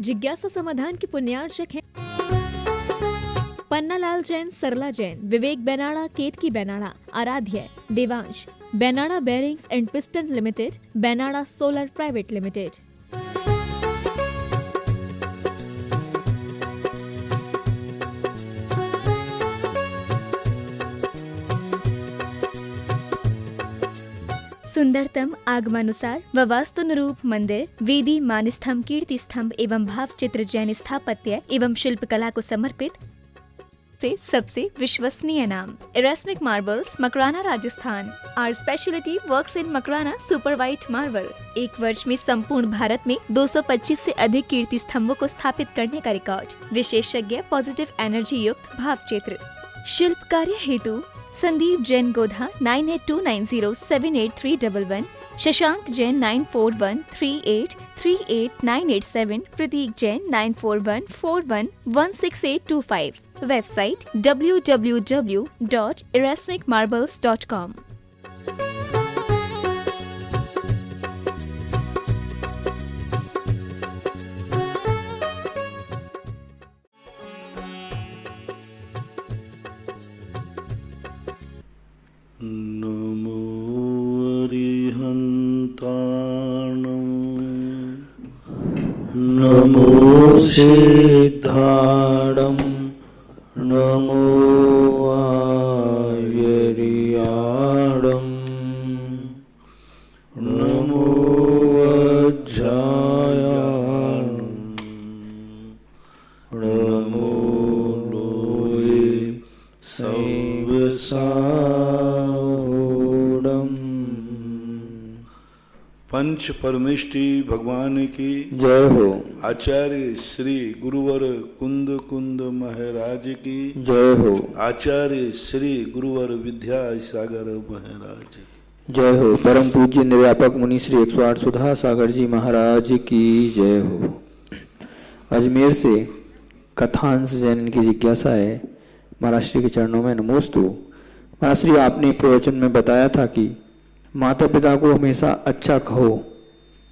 जिज्ञासा समाधान के पुण्यार्चक हैं पन्नालाल जैन, सरला जैन, विवेक बेनाड़ा, Ketaki Benada, Aaradhya, Devansh, Benada bearings and piston limited, Benada solar private limited. सुंदरतम आगमानुसार व वास्तुनुरूप मंदिर, वेदी, मानस्तंभ, कीर्ति स्तंभ एवं भाव चित्र जैन स्थापत्य एवं शिल्पकला को समर्पित से सबसे विश्वसनीय नाम Erasmic marbles, Makrana, Rajasthan. Our speciality works in Makrana super white marble. एक वर्ष में संपूर्ण भारत में 225 से अधिक कीर्ति स्तंभों को स्थापित करने का रिकॉर्ड। विशेषज्ञ पॉजिटिव एनर्जी युक्त भाव चित्र। शिल्प कार्य हेतु संदीप जैन गोधा 9829078311, शशांक जैन 9413838987, प्रतीक जैन 9414116825। Website www.erasmicmarbles.com। नमो अरिहन्ताणं नमो सिद्धाणं नमो आयर्याणं नमो वज्रायाणं नमो लोये सर्वसाहोडम्। पंच परमेष्टि भगवान की जय हो। आचार्य श्री गुरुवर कुंद कुंद महाराज की जय हो। आचार्य श्री गुरुवर विद्यासागर महाराज की जय हो। परम पूज्य निर्व्यापक मुनि श्री 108 सुधा सागर जी महाराज की जय हो। अजमेर से कथांश जैन की जिज्ञासा है। महाराज श्री के चरणों में नमोस्तु। महाराज श्री, आपने प्रवचन में बताया था कि माता पिता को हमेशा अच्छा कहो,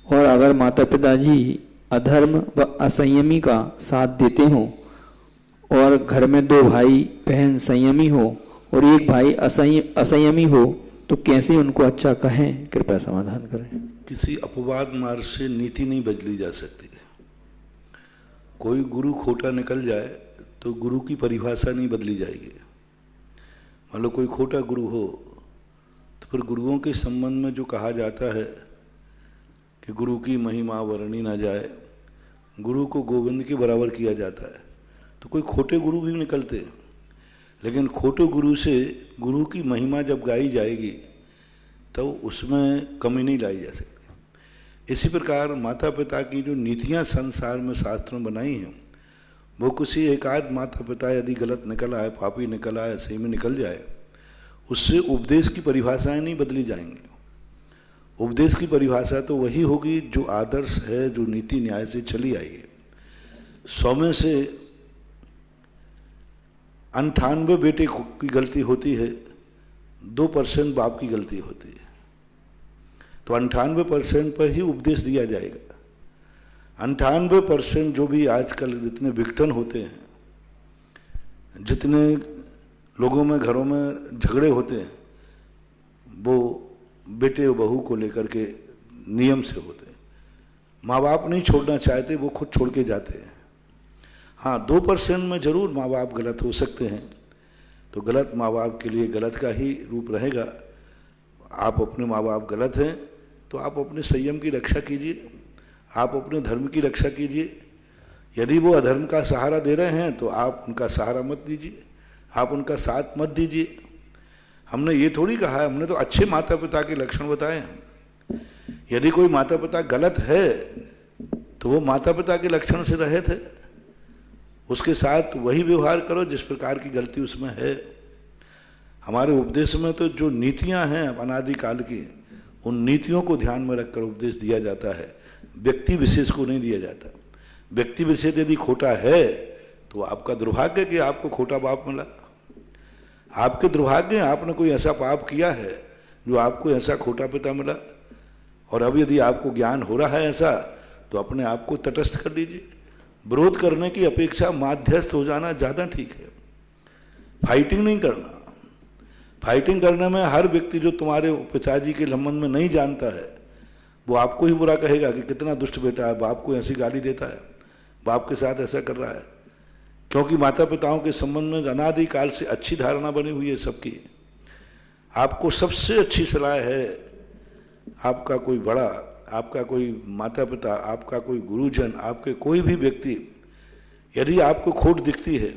और अगर माता पिता जी अधर्म व असंयमी का साथ देते हों और घर में दो भाई बहन संयमी हो और एक भाई असंयमी हो तो कैसे उनको अच्छा कहें? कृपया समाधान करें। किसी अपवाद मार्ग से नीति नहीं बदली जा सकती। कोई गुरु खोटा निकल जाए तो गुरु की परिभाषा नहीं बदली जाएगी। मान लो कोई खोटा गुरु हो तो फिर गुरुओं के संबंध में जो कहा जाता है कि गुरु की महिमा वर्णी ना जाए, गुरु को गोविंद के बराबर किया जाता है, तो कोई खोटे गुरु भी निकलते हैं। लेकिन खोटे गुरु से गुरु की महिमा जब गाई जाएगी तो उसमें कमी नहीं लाई जा सकती। इसी प्रकार माता पिता की जो नीतियाँ संसार में शास्त्रों में बनाई हैं, वो किसी एकाध माता पिता यदि गलत निकल आए, पापी निकल आए, सही में निकल जाए, उससे उपदेश की परिभाषाएं नहीं बदली जाएंगी। उपदेश की परिभाषा तो वही होगी जो आदर्श है, जो नीति न्याय से चली आई है। 100 में से 98 बेटे की गलती होती है, 2% बाप की गलती होती है। तो 98% पर ही उपदेश दिया जाएगा। 98% जो भी आजकल जितने विघटन होते हैं, जितने लोगों में घरों में झगड़े होते हैं, वो बेटे बहू को लेकर के नियम से होते हैं। माँ बाप नहीं छोड़ना चाहते, वो खुद छोड़ के जाते हैं। हाँ, 2% में जरूर माँ बाप गलत हो सकते हैं, तो गलत माँ बाप के लिए गलत का ही रूप रहेगा। आप अपने माँ बाप गलत हैं तो आप अपने संयम की रक्षा कीजिए, आप अपने धर्म की रक्षा कीजिए। यदि वो अधर्म का सहारा दे रहे हैं तो आप उनका सहारा मत दीजिए, आप उनका साथ मत दीजिए। हमने ये थोड़ी कहा है, हमने तो अच्छे माता पिता के लक्षण बताए हैं। यदि कोई माता पिता गलत है तो वो माता पिता के लक्षण से रहित है, उसके साथ वही व्यवहार करो जिस प्रकार की गलती उसमें है। हमारे उपदेश में तो जो नीतियां हैं अनादिकाल की, उन नीतियों को ध्यान में रखकर उपदेश दिया जाता है, व्यक्ति विशेष को नहीं दिया जाता। व्यक्ति विशेष यदि खोटा है तो आपका दुर्भाग्य कि आपको खोटा बाप मिला। आपके दुर्भाग्य, आपने कोई ऐसा पाप किया है जो आपको ऐसा खोटा पिता मिला। और अब यदि आपको ज्ञान हो रहा है ऐसा, तो अपने आप को तटस्थ कर लीजिए, विरोध करने की अपेक्षा मध्यस्थ हो जाना ज़्यादा ठीक है। फाइटिंग नहीं करना। फाइटिंग करने में हर व्यक्ति जो तुम्हारे पिताजी के संबंध में नहीं जानता है वो आपको ही बुरा कहेगा कि कितना दुष्ट बेटा है, बाप को ऐसी गाली देता है, बाप के साथ ऐसा कर रहा है। क्योंकि माता पिताओं के संबंध में अनादि काल से अच्छी धारणा बनी हुई है सबकी। आपको सबसे अच्छी सलाह है, आपका कोई बड़ा, आपका कोई माता पिता, आपका कोई गुरुजन, आपके कोई भी व्यक्ति यदि आपको खोट दिखती है,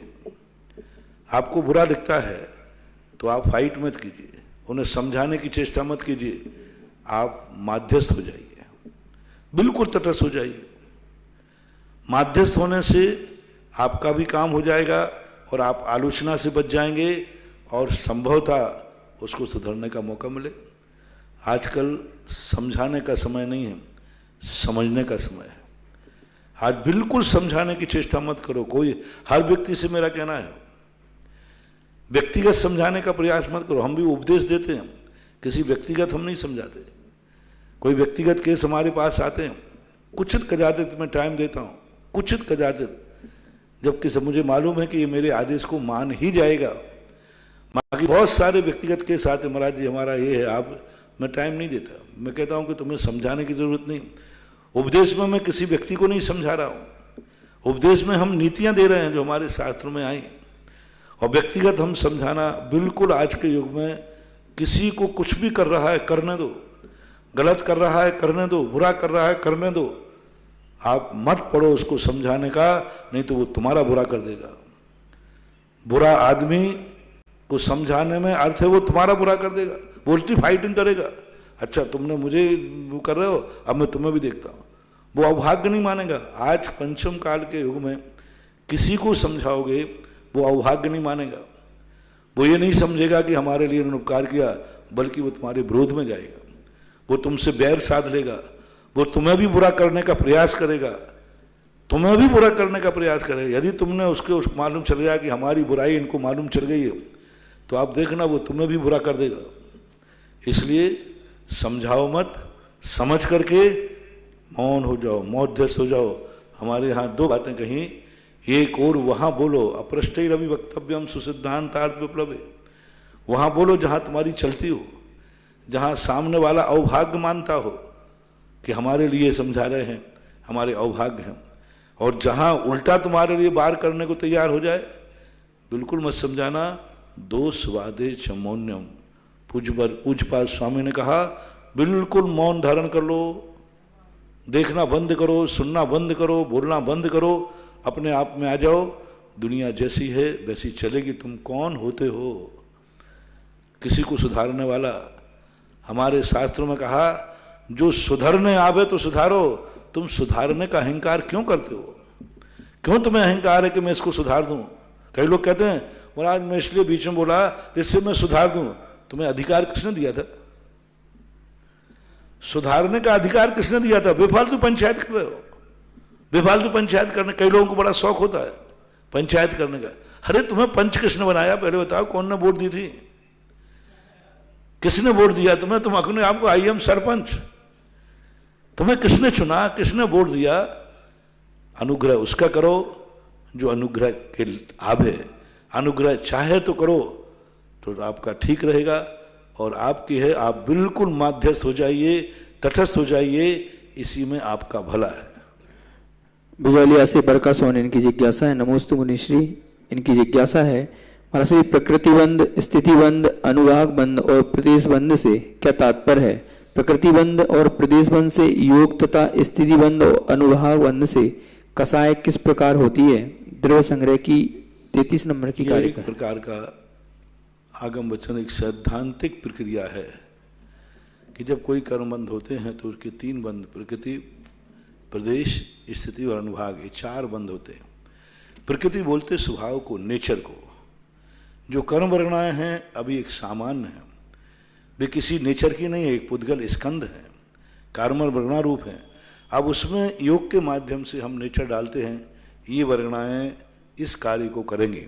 आपको बुरा दिखता है, तो आप फाइट मत कीजिए, उन्हें समझाने की चेष्टा मत कीजिए, आप माध्यस्थ हो जाइए, बिल्कुल तटस्थ हो जाइए। माध्यस्थ होने से आपका भी काम हो जाएगा और आप आलोचना से बच जाएंगे और संभवतः उसको सुधरने का मौका मिले। आजकल समझाने का समय नहीं है, समझने का समय है। आज बिल्कुल समझाने की चेष्टा मत करो। कोई, हर व्यक्ति से मेरा कहना है, व्यक्तिगत समझाने का प्रयास मत करो। हम भी उपदेश देते हैं, किसी व्यक्तिगत हम नहीं समझाते। कोई व्यक्तिगत केस हमारे पास आते हैं, कुचित कदाचित मैं टाइम देता हूँ, कुचित कदाचित, जबकि सब मुझे मालूम है कि ये मेरे आदेश को मान ही जाएगा। बाकी बहुत सारे व्यक्तिगत केस आते, महाराज जी हमारा ये है, आप, मैं टाइम नहीं देता। मैं कहता हूँ कि तुम्हें समझाने की जरूरत नहीं। उपदेश में मैं किसी व्यक्ति को नहीं समझा रहा हूँ, उपदेश में हम नीतियाँ दे रहे हैं जो हमारे शास्त्रों में आई। और व्यक्तिगत हम समझाना बिल्कुल आज के युग में, किसी को कुछ भी कर रहा है करने दो, गलत कर रहा है करने दो, बुरा कर रहा है करने दो, आप मत पड़ो उसको समझाने का, नहीं तो वो तुम्हारा बुरा कर देगा। बुरा आदमी को समझाने में अर्थ है वो तुम्हारा बुरा कर देगा, वो उल्टी फाइटिंग करेगा। अच्छा तुमने मुझे वो कर रहे हो, अब मैं तुम्हें भी देखता हूँ, वो अभाग्य नहीं मानेगा। आज पंचम काल के युग में किसी को समझाओगे वो अभाग्य नहीं मानेगा। वो ये नहीं समझेगा कि हमारे लिए उन्होंने उपकार किया, बल्कि वो तुम्हारे विरोध में जाएगा, वो तुमसे बैर साध लेगा, वो तुम्हें भी बुरा करने का प्रयास करेगा, तुम्हें भी बुरा करने का प्रयास करेगा। यदि तुमने उसको मालूम चल गया कि हमारी बुराई इनको मालूम चल गई है, तो आप देखना वो तुम्हें भी बुरा कर देगा। इसलिए समझाओ मत, समझ करके मौन हो जाओ, मौध्यस्थ हो जाओ। हमारे यहाँ दो बातें कहीं, एक और वहाँ बोलो, अपृष्टैरपि वक्तव्यम सुसिद्धांतार्थ विप्लवे, वहाँ बोलो जहाँ तुम्हारी चलती हो, जहाँ सामने वाला अवभाग्य मानता हो कि हमारे लिए समझा रहे हैं, हमारे अवभाग्य हैं, और जहाँ उल्टा तुम्हारे लिए बार करने को तैयार हो जाए, बिल्कुल मत समझाना। दोष वादे च मौन्यम, पूज्यपाद स्वामी ने कहा बिल्कुल मौन धारण कर लो, देखना बंद करो, सुनना बंद करो, बोलना बंद करो, अपने आप में आ जाओ। दुनिया जैसी है वैसी चलेगी। तुम कौन होते हो किसी को सुधारने वाला? हमारे शास्त्रों में कहा जो सुधरने आवे तो सुधारो। तुम सुधारने का अहंकार क्यों करते हो? क्यों तुम्हें अहंकार है कि मैं इसको सुधार दूं? कई लोग कहते हैं महाराज मैं इसलिए बीच में बोला जिससे मैं सुधार दूं। तुम्हें अधिकार किसने दिया था? सुधारने का अधिकार किसने दिया था? बेफालतू पंचायत कर रहे हो, बेफालतू पंचायत करने। कई लोगों को बड़ा शौक होता है पंचायत करने का। अरे तुम्हें पंच किसने बनाया? पहले बताओ, कौन ने वोट दी थी? किसने वोट दिया तुम्हें? तुम अपने आपको आई एम सरपंच, तुम्हें किसने चुना, किसने वोट दिया? अनुग्रह उसका करो जो अनुग्रह के आभे, अनुग्रह चाहे तो करो तो आपका ठीक रहेगा और आपकी है। आप बिल्कुल माध्यस्थ हो जाइए, तटस्थ हो जाइए, इसी में आपका भला है। बुझौलिया से बरका सोन इनकी जिज्ञासा है। नमोस्तु मुनिश्री, इनकी जिज्ञासा है महाराज श्री प्रकृतिबंध, स्थितिबंध, अनुभाग बंध और प्रदेश बंध से क्या तात्पर्य है? प्रकृतिबंध और प्रदेश बंध से योग तथा स्थितिबंध और अनुभाग बंध से कसाय किस प्रकार होती है? द्रव्य संग्रह की 33 नंबर की कार्य एक प्रकार का आगम वचन, एक सैद्धांतिक प्रक्रिया है कि जब कोई कर्म बंध होते हैं तो उसके 3 बंध, प्रकृति, प्रदेश, स्थिति और अनुभाग, ये 4 बंध होते हैं। प्रकृति बोलते स्वभाव को, नेचर को। जो कर्म वर्गणाएं हैं अभी एक सामान्य है, वे किसी नेचर की नहीं है, एक पुद्गल स्कंध है, कर्म वर्गणा रूप है। अब उसमें योग के माध्यम से हम नेचर डालते हैं, ये वर्गणाएं इस कार्य को करेंगे,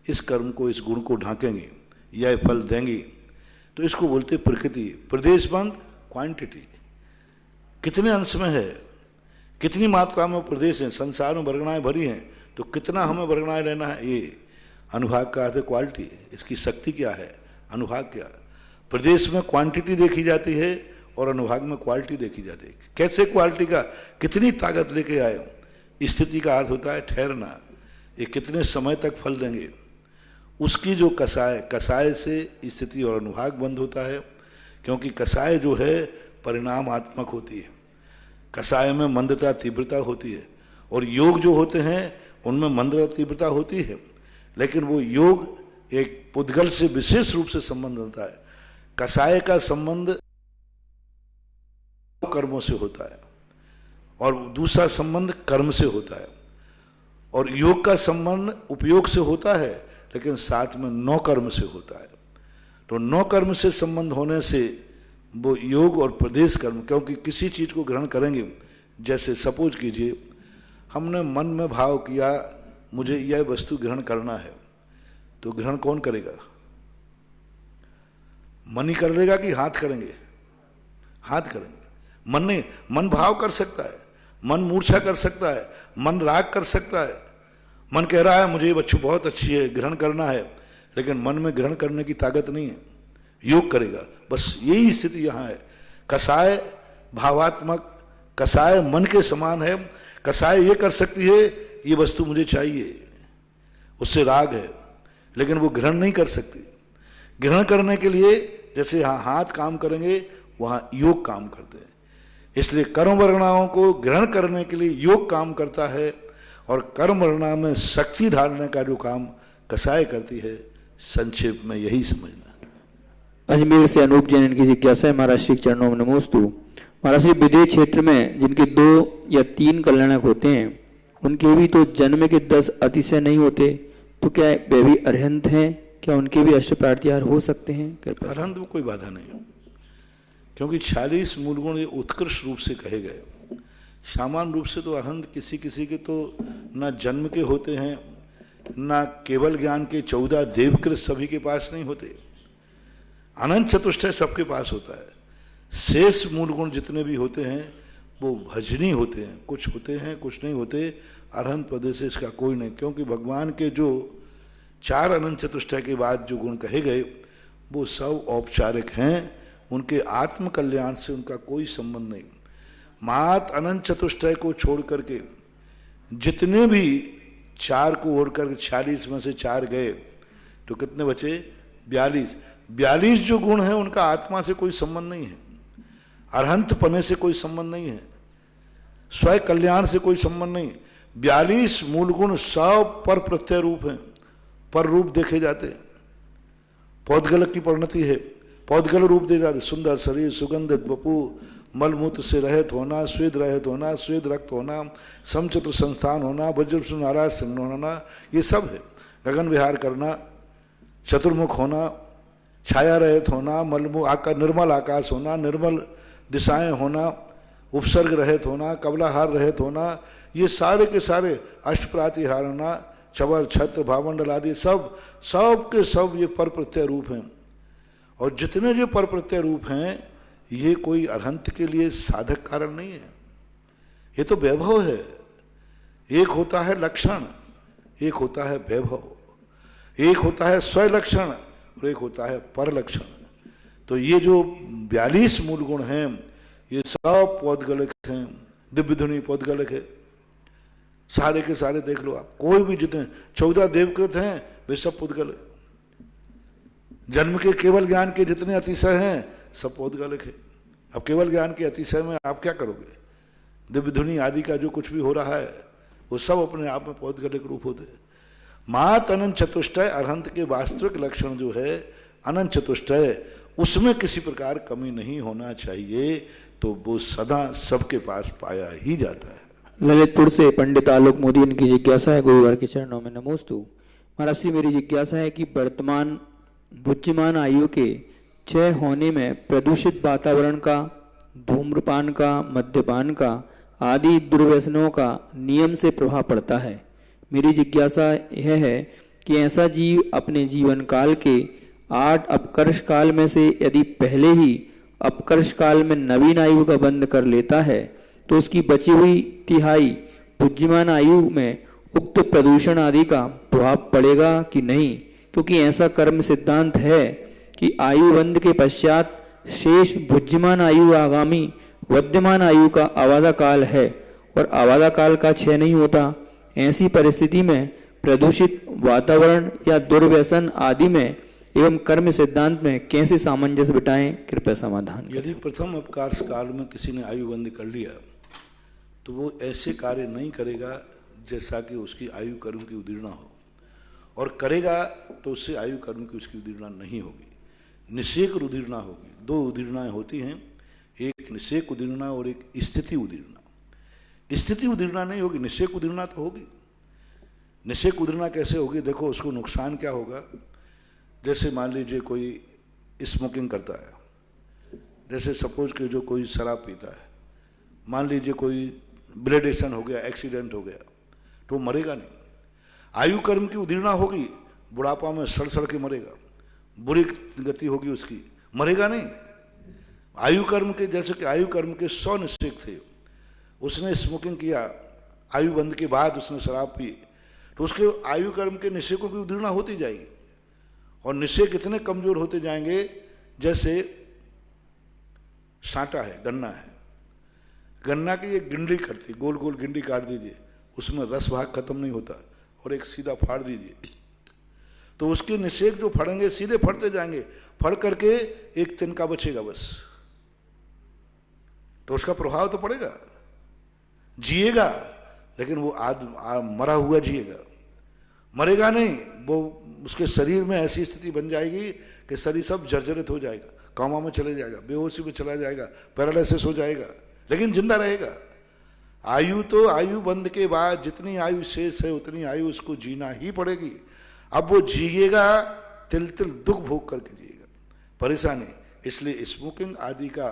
इस कर्म को, इस गुण को ढांकेंगे, यह फल देंगी, तो इसको बोलते प्रकृति। प्रदेश बंध क्वांटिटी, कितने अंश में है, कितनी मात्रा में प्रदेश हैं, संसार में वर्गणाएं भरी हैं, तो कितना हमें वर्गणाएं लेना है, ये अनुभाग का अर्थ है क्वालिटी। इसकी शक्ति क्या है, अनुभाग क्या। प्रदेश में क्वांटिटी देखी जाती है और अनुभाग में क्वालिटी देखी जाती है। कैसे क्वालिटी का, कितनी ताकत लेके आए। स्थिति का अर्थ होता है ठहरना, ये कितने समय तक फल देंगे, उसकी जो कसाय, कसाय से स्थिति और अनुभाग बंद होता है, क्योंकि कसाय जो है परिणामात्मक होती है। कसाय में मंदता तीव्रता होती है, और योग जो होते हैं उनमें मंदता तीव्रता होती है, लेकिन वो योग एक पुद्गल से विशेष रूप से संबंध होता है। कसाय का संबंध कर्मों से होता है और दूसरा संबंध कर्म से होता है, और योग का संबंध उपयोग से होता है, लेकिन साथ में 9 कर्म से होता है। तो 9 कर्म से संबंध होने से वो योग और प्रदेश कर्म, क्योंकि किसी चीज को ग्रहण करेंगे, जैसे सपोज कीजिए हमने मन में भाव किया मुझे यह वस्तु ग्रहण करना है, तो ग्रहण कौन करेगा, मन ही कर लेगा कि हाथ करेंगे, हाथ करेंगे। मन नहीं, मन भाव कर सकता है, मन मूर्छा कर सकता है, मन राग कर सकता है, मन कह रहा है मुझे ये वस्तु बहुत अच्छी है ग्रहण करना है, लेकिन मन में ग्रहण करने की ताकत नहीं है, योग करेगा। बस यही स्थिति यहाँ है। कसाय भावात्मक, कसाय मन के समान है। कसाय ये कर सकती है ये वस्तु मुझे चाहिए, उससे राग है, लेकिन वो ग्रहण नहीं कर सकती। ग्रहण करने के लिए जैसे यहाँ हाथ काम करेंगे वहाँ योग काम करते हैं। इसलिए कर्म वर्गणाओं को ग्रहण करने के लिए योग काम करता है, और कर्म वर्गणा में शक्ति ढालने का जो काम कसाय करती है, संक्षेप में यही समझना। अजमेर से अनूप जैन की जिज्ञासा है, महाराज श्री चरणों में नमोस्तु। महाराज श्री विदेश क्षेत्र में जिनके 2 या 3 कल्याणक होते हैं, उनके भी तो जन्म के 10 अतिशय नहीं होते, तो क्या वे भी अरहंत हैं? क्या उनके भी अष्ट प्रातिहार हो सकते हैं? अरहंत में कोई बाधा नहीं, क्योंकि 46 मूल गुण ये उत्कृष्ट रूप से कहे गए। सामान्य रूप से तो अरहंत किसी किसी के तो ना जन्म के होते हैं, ना केवल ज्ञान के 14 देवकृत सभी के पास नहीं होते। अनंत चतुष्टय सबके पास होता है। शेष मूल गुण जितने भी होते हैं वो भजनी होते हैं, कुछ होते हैं कुछ नहीं होते। अरहंत पद से इसका कोई नहीं, क्योंकि भगवान के जो 4 अनंत चतुष्टय के बाद जो गुण कहे गए वो सब औपचारिक हैं, उनके आत्म कल्याण से उनका कोई संबंध नहीं। मात अनंत चतुष्टय को छोड़ करके जितने भी 4 को ओढ़ कर 46 में से 4 गए तो कितने बचे? 42 जो गुण हैं उनका आत्मा से कोई संबंध नहीं है, अरहंत पने से कोई संबंध नहीं है, स्वयं कल्याण से कोई संबंध नहीं। 42 मूल गुण सब पर प्रत्यय रूप हैं, पर रूप देखे जाते हैं। पौधगलक की परिणति है, पौधगल रूप दे जाते, सुंदर शरीर, सुगंधित वपु, मलमूत्र से रहित होना, स्वेद रहित होना, स्वेद रक्त होना, समचतुर संस्थान होना, वज्र नाराज संग होना, ये सब है। गगन विहार करना, चतुर्मुख होना, छाया रहित होना, निर्मल आकाश होना, निर्मल दिशाएं होना, उपसर्ग रहित होना, कबलाहार रहित होना, ये सारे के सारे अष्टप्रातिहार होना, चवर छत्र भावमंडल आदि सब के सब ये पर प्रत्यय रूप हैं। और जितने जो पर प्रत्यय रूप हैं ये कोई अरहंत के लिए साधक कारण नहीं है, ये तो वैभव है। एक होता है लक्षण, एक होता है वैभव, एक होता है स्वलक्षण और एक होता है पर लक्षण। तो ये जो 42 मूल गुण हैं ये सब पौधगलक हैं, दिव्य धुनी पौधगलक है, सारे के सारे देख लो आप। कोई भी जितने 14 देवकृत हैं वे सब पौधगल है। जन्म के केवल ज्ञान के जितने अतिशय हैं सब पौधगलक है। अब केवल ज्ञान के अतिशय में आप क्या करोगे? दिव्य धुनी आदि का जो कुछ भी हो रहा है वो सब अपने आप में पौधगलिक रूप होते हैं। मात अनंत चतुष्टय अरहंत के वास्तविक लक्षण जो है अनंत चतुष्टय, उसमें किसी प्रकार कमी नहीं होना चाहिए, तो वो सदा सबके पास पाया ही जाता है। ललितपुर से पंडित आलोक मोदी, इनकी जिज्ञासा है, गुरुवार के चरणों में नमोस्तु। महाराज श्री मेरी जिज्ञासा है कि वर्तमान बुद्धिमान आयु के क्षय होने में प्रदूषित वातावरण का, धूम्रपान का, मद्यपान का आदि दुर्व्यसनों का नियम से प्रभाव पड़ता है। मेरी जिज्ञासा यह है कि ऐसा जीव अपने जीवन काल के 8 अपकर्ष काल में से यदि पहले ही अपकर्ष काल में नवीन आयु का बंध कर लेता है तो उसकी बची हुई तिहाई पूज्यमान आयु में उक्त प्रदूषण आदि का प्रभाव पड़ेगा कि नहीं, क्योंकि ऐसा कर्म सिद्धांत है कि आयु बंध के पश्चात शेष भुज्यमान आयु आगामी विद्यमान आयु का आवादा काल है और आवादा काल का क्षय नहीं होता। ऐसी परिस्थिति में प्रदूषित वातावरण या दुर्व्यसन आदि में एवं कर्म सिद्धांत में कैसे सामंजस्य बिठाएं, कृपया समाधान। यदि प्रथम अवकाश काल में किसी ने आयु बंद कर लिया तो वो ऐसे कार्य नहीं करेगा जैसा कि उसकी आयु कर्म की उदीर्णा हो, और करेगा तो उससे आयु कर्म की उसकी उदीर्णा नहीं होगी, निषेक उदीर्णा होगी। दो उदीर्णाएं होती हैं, एक निषेक उदीर्णा और एक स्थिति उदीर्णा। स्थिति उदीर्णा नहीं होगी, निषेक उदीर्णा तो होगी। निषेक उदीर्णा कैसे होगी? देखो उसको नुकसान क्या होगा। जैसे मान लीजिए कोई स्मोकिंग करता है, जैसे सपोज कि जो कोई शराब पीता है, मान लीजिए कोई ब्लेडेशन हो गया, एक्सीडेंट हो गया, तो मरेगा नहीं। आयु कर्म की उदीर्णा होगी, बुढ़ापा में सड़ सड़ के मरेगा, बुरी गति होगी उसकी, मरेगा नहीं। आयु कर्म के, जैसे कि आयु कर्म के 100 निषेक थे, उसने स्मोकिंग किया, आयु बंद के बाद उसने शराब पी, तो उसके आयु कर्म के निषेकों की उदीर्णा होती जाएगी, और निषेक इतने कमजोर होते जाएंगे जैसे साटा है, गन्ना है, गन्ना की एक गिंडी करती, गोल गोल गिंडी काट दीजिए, उसमें रस भाग खत्म नहीं होता, और एक सीधा फाड़ दीजिए, तो उसके निषेक जो फड़ेंगे सीधे फड़ते जाएंगे, फड़ करके एक तिनका बचेगा बस, तो उसका प्रभाव तो पड़ेगा, जिएगा, लेकिन वो मरा हुआ जिएगा, मरेगा नहीं। वो उसके शरीर में ऐसी स्थिति बन जाएगी कि शरीर सब जर्जरित हो जाएगा, कोमा में चले जाएगा, बेहोशी में चला जाएगा, पैरालिसिस हो जाएगा, लेकिन जिंदा रहेगा। आयु तो आयु बंद के बाद जितनी आयु शेष है उतनी आयु उसको जीना ही पड़ेगी। अब वो जिएगा, तिल तिल दुख भोग करके जिएगा, परेशानी। इसलिए स्मोकिंग आदि का,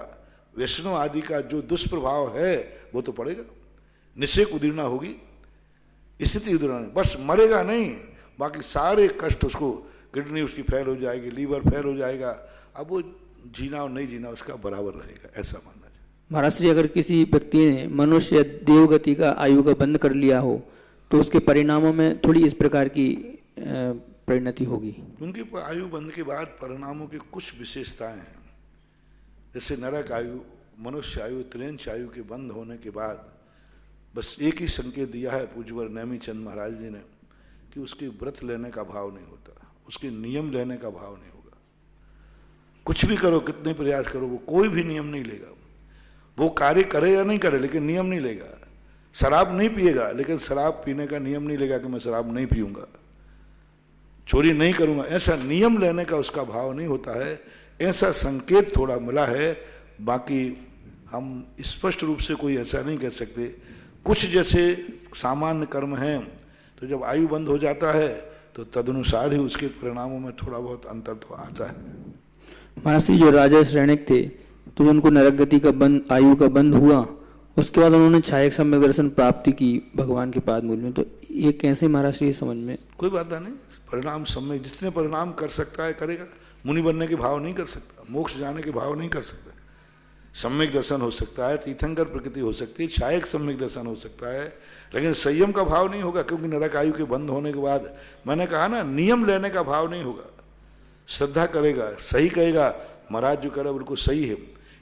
व्यसनों आदि का जो दुष्प्रभाव है वो तो पड़ेगा, निषेक उदीर्णा होगी, स्थिति उदीर्णा नहीं, बस मरेगा नहीं, बाकी सारे कष्ट उसको, किडनी उसकी फेल हो जाएगी, लीवर फेल हो जाएगा, अब वो जीना और नहीं जीना उसका बराबर रहेगा, ऐसा मानना चाहिए। महाराज श्री, अगर किसी व्यक्ति ने मनुष्य देवगति का आयु का बंद कर लिया हो तो उसके परिणामों में थोड़ी इस प्रकार की परिणति होगी। उनके आयु बंद के बाद परिणामों की कुछ विशेषताएं हैं, जैसे नरक आयु, मनुष्य आयु, त्रेंच आयु के बंद होने के बाद बस एक ही संकेत दिया है पूज्यवर नेमी चंद महाराज जी ने कि उसके व्रत लेने का भाव नहीं होता, उसके नियम लेने का भाव नहीं होगा। कुछ भी करो, कितने प्रयास करो, वो कोई भी नियम नहीं लेगा। वो कार्य करे या नहीं करे लेकिन नियम नहीं लेगा। शराब नहीं पिएगा लेकिन शराब पीने का नियम नहीं लेगा कि मैं शराब नहीं पीऊंगा, चोरी नहीं करूंगा, ऐसा नियम लेने का उसका भाव नहीं होता है। ऐसा संकेत थोड़ा मिला है, बाकी हम स्पष्ट रूप से कोई ऐसा नहीं कह सकते। कुछ जैसे सामान्य कर्म हैं तो जब आयु बंद हो जाता है तो तदनुसार ही उसके परिणामों में थोड़ा बहुत अंतर तो आता है। महाराज जो राजा श्रेणिक थे तो उनको नरक गति का बंद, आयु का बंद हुआ, उसके बाद उन्होंने छायक सम्यक दर्शन प्राप्ति की भगवान के पाद मूल में, तो ये कैसे महाराज ये समझ में? कोई बात नहीं, परिणाम सम्यक जितने परिणाम कर सकता है करेगा। मुनि बनने के भाव नहीं कर सकता, मोक्ष जाने के भाव नहीं कर सकता। सम्यक दर्शन हो सकता है, तीर्थंकर प्रकृति हो सकती है, छायक सम्यक दर्शन हो सकता है, लेकिन संयम का भाव नहीं होगा, क्योंकि नरक आयु के बंद होने के बाद मैंने कहा ना, नियम लेने का भाव नहीं होगा। श्रद्धा करेगा, सही कहेगा, महाराज जो करे बिल्कुल सही है,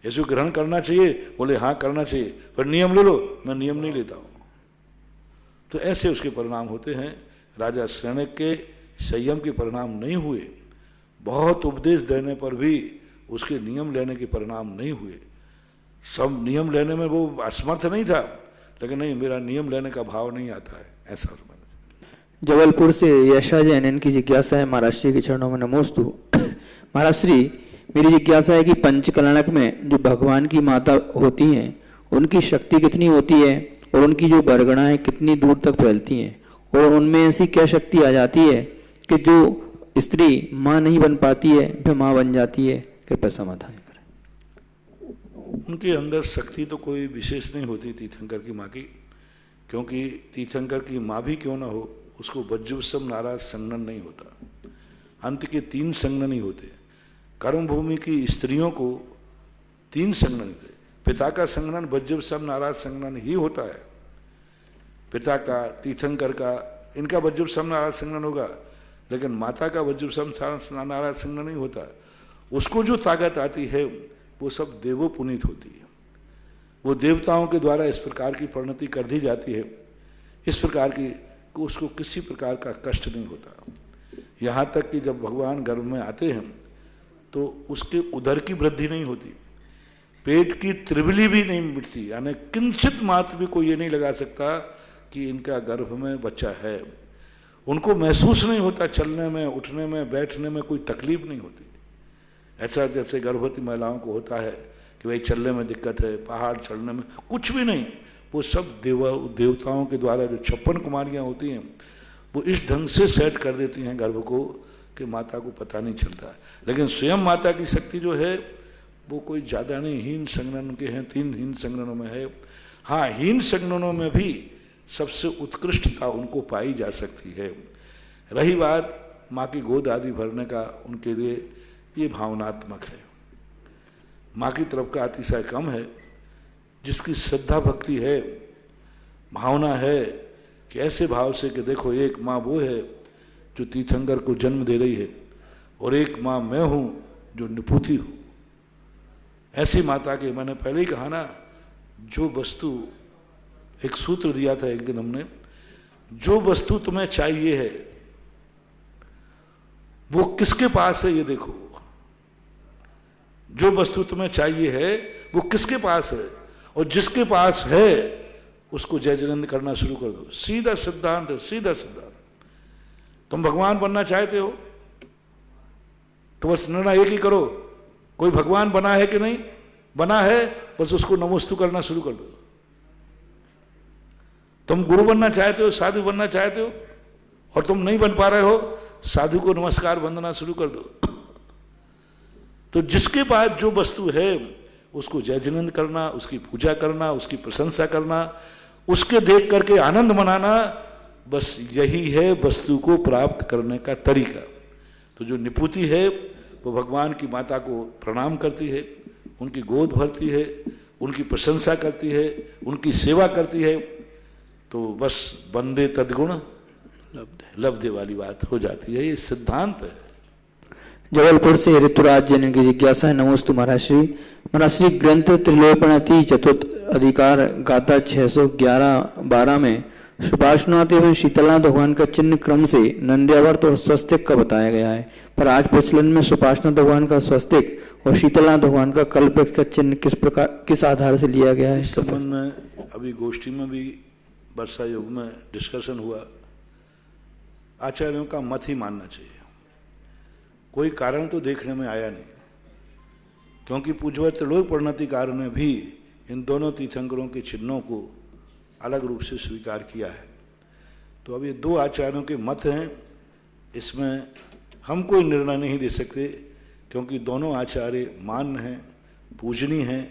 इसको ग्रहण करना चाहिए, बोले हाँ करना चाहिए, पर नियम ले लो, मैं नियम नहीं लेता हूँ। तो ऐसे उसके परिणाम होते हैं। राजा श्रेणिक के संयम के परिणाम नहीं हुए, बहुत उपदेश देने पर भी उसके नियम लेने के परिणाम नहीं हुए। सब नियम लेने में वो असमर्थ नहीं था, लेकिन नहीं, मेरा नियम लेने का भाव नहीं आता है, ऐसा। जबलपुर से यशा जैन, इनकी जिज्ञासा है, महाराज श्री के चरणों में नमोस्तु। महाराज श्री, मेरी जिज्ञासा है कि पंचकलनक में जो भगवान की माता होती हैं उनकी शक्ति कितनी होती है और उनकी जो बरगणाएं कितनी दूर तक फैलती हैं, और उनमें ऐसी क्या शक्ति आ जाती है कि जो स्त्री माँ नहीं बन पाती है फिर माँ बन जाती है? कृपया समाधान करें। उनके अंदर शक्ति तो कोई विशेष नहीं होती तीर्थंकर की माँ की, क्योंकि तीर्थंकर की माँ भी क्यों ना हो, उसको वज्रवसम नाराज संगन नहीं होता। अंत के 3 संगन नहीं होते। कर्मभूमि की स्त्रियों को 3 संगन नहीं थे, पिता का संग्रहण वज्रसम नाराज संग्रहण ही होता है। पिता का, तीर्थंकर का, इनका वज्रसम नाराज संग्रहण होगा, लेकिन माता का वज्रसम नाराज संग्रहण नहीं होता। उसको जो ताकत आती है वो सब देवो पुनीत होती है। वो देवताओं के द्वारा इस प्रकार की परिणति कर दी जाती है, इस प्रकार की कि उसको किसी प्रकार का कष्ट नहीं होता। यहाँ तक कि जब भगवान गर्भ में आते हैं तो उसके उदर की वृद्धि नहीं होती, पेट की त्रिवली भी नहीं मिटती, यानी किंचित मात्र भी कोई ये नहीं लगा सकता कि इनका गर्भ में बच्चा है। उनको महसूस नहीं होता, चलने में, उठने में, बैठने में कोई तकलीफ नहीं होती। ऐसा जैसे गर्भवती महिलाओं को होता है कि भाई चलने में दिक्कत है, पहाड़ चढ़ने में, कुछ भी नहीं। वो सब देवताओं के द्वारा जो 56 कुमारियाँ होती हैं वो इस ढंग से सेट कर देती हैं गर्भ को कि माता को पता नहीं चलता। लेकिन स्वयं माता की शक्ति जो है वो कोई ज़्यादा नहीं, हीन संग्रहण के हैं, 3 हीन संग्रहणों में है। हाँ, हीन संग्रहणों में भी सबसे उत्कृष्टता उनको पाई जा सकती है। रही बात माँ की गोद आदि भरने का, उनके लिए ये भावनात्मक है, माँ की तरफ का अतिशय कम है। जिसकी श्रद्धा भक्ति है, भावना है कि ऐसे भाव से कि देखो एक माँ वो है जो तीर्थंकर को जन्म दे रही है और एक माँ मैं हूँ जो निपुति हूँ, ऐसी माता के, मैंने पहले ही कहा ना, जो वस्तु, एक सूत्र दिया था एक दिन हमने, जो वस्तु तुम्हें चाहिए है वो किसके पास है ये देखो। जो वस्तु तुम्हें चाहिए है वो किसके पास है, और जिसके पास है उसको जय जयंत करना शुरू कर दो। सीधा सिद्धांत है, सीधा सिद्धांत। तुम भगवान बनना चाहते हो तो बस निर्णय एक ही करो, कोई भगवान बना है कि नहीं बना है, बस उसको नमोस्तु करना शुरू कर दो। तुम गुरु बनना चाहते हो, साधु बनना चाहते हो और तुम नहीं बन पा रहे हो, साधु को नमस्कार वंदना शुरू कर दो। तो जिसके पास जो वस्तु है उसको जय जिनंद करना, उसकी पूजा करना, उसकी प्रशंसा करना, उसके देख करके आनंद मनाना, बस यही है वस्तु को प्राप्त करने का तरीका। तो जो निपुति है वो भगवान की माता को प्रणाम करती है, उनकी गोद भरती है, उनकी प्रशंसा करती है, उनकी सेवा करती है, तो बस बंदे तद्गुण लब्धे वाली बात हो जाती है। ये सिद्धांत है। जबलपुर से ऋतुराज जैन की जिज्ञासा है। नमोस्तु महाराज श्री ग्रंथ त्रिलोपणति चतुर्थ अधिकार गाथा 611-12 में सुपार्श्वनाथ एवं शीतलनाथ भगवान का चिन्ह क्रम से नंद्यावर्त और स्वस्तिक का बताया गया है, पर आज प्रचलन में सुपार्श्वनाथ भगवान का स्वस्तिक और शीतलनाथ भगवान का कल्पवृक्ष का चिन्ह किस आधार से लिया गया है? इस संबंध में अभी गोष्ठी में भी वर्षा योग में डिस्कशन हुआ। आचार्यों का मत ही मानना चाहिए, कोई कारण तो देखने में आया नहीं, क्योंकि पूज्यवत त्रिलोकपर्णतिकार ने भी इन दोनों तीर्थंकरों के चिन्हों को अलग रूप से स्वीकार किया है। तो अब ये 2 आचार्यों के मत हैं, इसमें हम कोई निर्णय नहीं दे सकते, क्योंकि दोनों आचार्य मान्य हैं, पूजनीय हैं,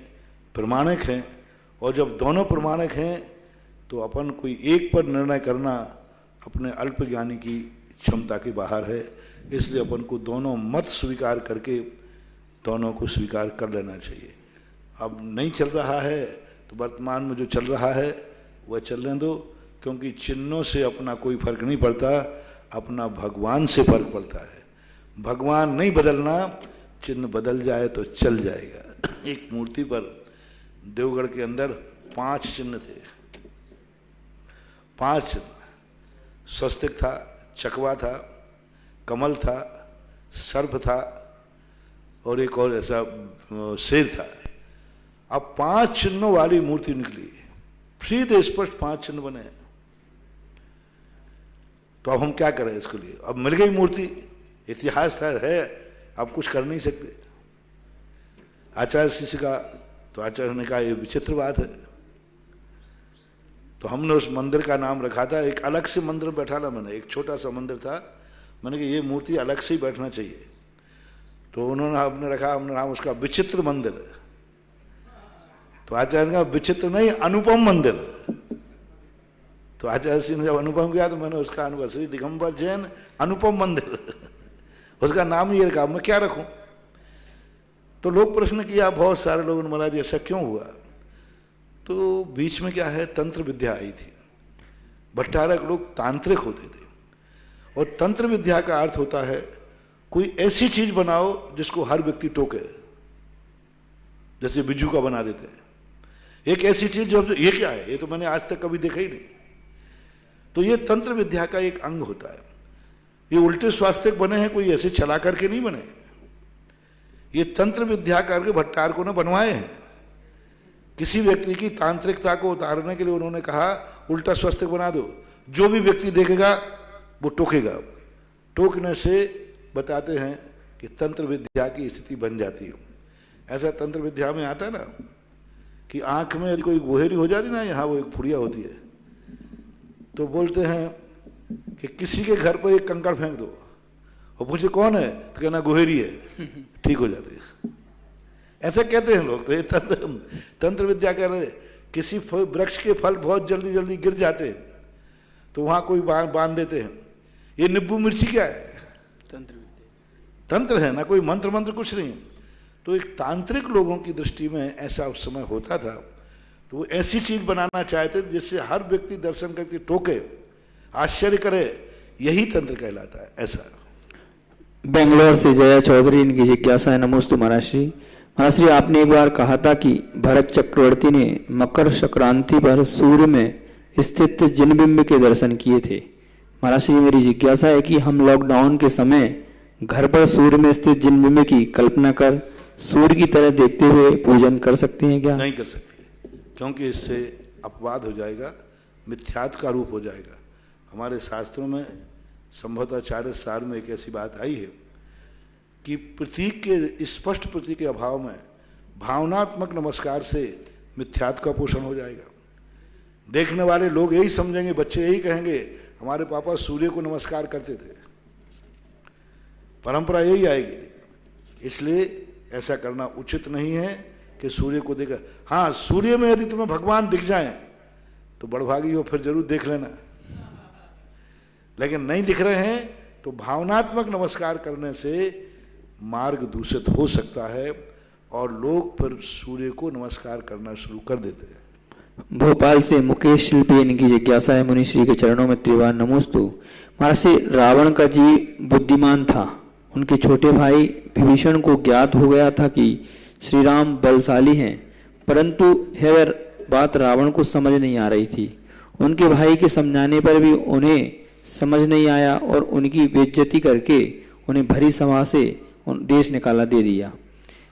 प्रमाणिक हैं। और जब दोनों प्रमाणिक हैं तो अपन कोई एक पर निर्णय करना अपने अल्प ज्ञानी की क्षमता के बाहर है। इसलिए अपन को दोनों मत स्वीकार करके दोनों को स्वीकार कर लेना चाहिए। अब नहीं चल रहा है तो वर्तमान में जो चल रहा है वह चलने दो, क्योंकि चिन्हों से अपना कोई फर्क नहीं पड़ता, अपना भगवान से फर्क पड़ता है। भगवान नहीं बदलना, चिन्ह बदल जाए तो चल जाएगा। एक मूर्ति पर देवगढ़ के अंदर 5 चिन्ह थे, 5 चिन्ह, स्वस्तिक था, चकवा था, कमल था, सर्प था और एक और ऐसा शेर था। अब 5 चिन्हों वाली मूर्ति निकली, सीधे स्पष्ट 5 चिन्ह बने। तो अब हम क्या करें इसके लिए? अब मिल गई मूर्ति, इतिहास है, अब कुछ कर नहीं सकते। आचार्य शिष्य का, तो आचार्य ने कहा ये विचित्र बात है। तो हमने उस मंदिर का नाम रखा था, एक अलग से मंदिर बैठा ला मैंने, एक छोटा सा मंदिर था, मैंने कहा ये मूर्ति अलग से ही बैठना चाहिए। तो उन्होंने हमने रखा, हमने नाम उसका विचित्र मंदिर। तो आचार्य ने कहा विचित्र नहीं, अनुपम मंदिर। तो आचार्य सिंह ने जब अनुपम किया तो मैंने उसका अनुपम, श्री दिगंबर जैन अनुपम मंदिर उसका नाम ही रखा। मैं क्या रखूं? तो लोग प्रश्न किया, बहुत सारे लोगों ने, महाराज ऐसा क्यों हुआ? तो बीच में क्या है, तंत्र विद्या आई थी। भट्टारक लोग तांत्रिक होते थे, और तंत्र विद्या का अर्थ होता है कोई ऐसी चीज बनाओ जिसको हर व्यक्ति टोके, जैसे बिज्जू का बना देते हैं। एक ऐसी चीज जो ये क्या है, ये तो मैंने आज तक कभी देखा ही नहीं। तो ये तंत्र विद्या का एक अंग होता है। ये उल्टे स्वास्थ्य बने हैं, कोई ऐसे चला करके नहीं बने। ये तंत्र विद्या करके भट्टारकों ने बनवाए हैं। किसी व्यक्ति की तांत्रिकता को उतारने के लिए उन्होंने कहा उल्टा स्वास्थ्य बना दो, जो भी व्यक्ति देखेगा वो टोकेगा। टोकने से बताते हैं कि तंत्र विद्या की स्थिति बन जाती है। ऐसा तंत्र विद्या में आता है ना कि आंख में यदि कोई गोहेरी हो जाती ना, यहाँ वो एक फुड़िया होती है, तो बोलते हैं कि किसी के घर पर एक कंकड़ फेंक दो और पूछे कौन है, तो कहना गोहेरी है, ठीक हो जाती है। ऐसा कहते हैं लोग। तो ये तंत्र विद्या कह रहे, किसी वृक्ष के फल बहुत जल्दी जल्दी गिर जाते हैं तो वहां कोई बांध देते हैं। ये नींबू मिर्ची क्या है, तंत्र है ना, कोई मंत्र मंत्र कुछ नहीं। तो एक तांत्रिक लोगों की दृष्टि में ऐसा उस समय होता था, तो वो ऐसी चीज बनाना चाहते जिससे हर व्यक्ति दर्शन करके टोके, आश्चर्य करे, यही तंत्र कहलाता है। ऐसा बेंगलोर से जया चौधरी, इनकी जिज्ञासा है। नमोस्तु महाराज श्री। महाराज श्री, आपने एक बार कहा था कि भरत चक्रवर्ती ने मकर संक्रांति पर सूर्य में स्थित जिनबिंब के दर्शन किए थे। महाराज श्री, मेरी जिज्ञासा है कि हम लॉकडाउन के समय घर पर सूर्य में स्थित जिनबिंब की कल्पना कर सूर्य की तरह देखते हुए पूजन कर सकते हैं क्या? नहीं कर सकते, क्योंकि इससे अपवाद हो जाएगा, मिथ्यात्व का रूप हो जाएगा। हमारे शास्त्रों में संभवतः 4 साल में एक ऐसी बात आई है कि प्रतीक के, स्पष्ट प्रतीक के अभाव में भावनात्मक नमस्कार से मिथ्यात्व का पोषण हो जाएगा। देखने वाले लोग यही समझेंगे, बच्चे यही कहेंगे हमारे पापा सूर्य को नमस्कार करते थे, परंपरा यही आएगी। इसलिए ऐसा करना उचित नहीं है कि सूर्य को देखा। हाँ, सूर्य में यदि तुम्हें भगवान दिख जाए तो बड़भागी हो, फिर जरूर देख लेना। लेकिन नहीं दिख रहे हैं तो भावनात्मक नमस्कार करने से मार्ग दूषित हो सकता है और लोग फिर सूर्य को नमस्कार करना शुरू कर देते हैं। भोपाल से मुकेश शिल्पी, इनकी जिज्ञासा है। मुनि श्री के चरणों में त्रिवार नमोस्तु। महाराज श्री, रावण का जी बुद्धिमान था, उनके छोटे भाई विभीषण को ज्ञात हो गया था कि श्री राम बलशाली हैं, परंतु यह बात रावण को समझ नहीं आ रही थी। उनके भाई के समझाने पर भी उन्हें समझ नहीं आया और उनकी बेइज्जती करके उन्हें भरी सभा से देश निकाला दे दिया।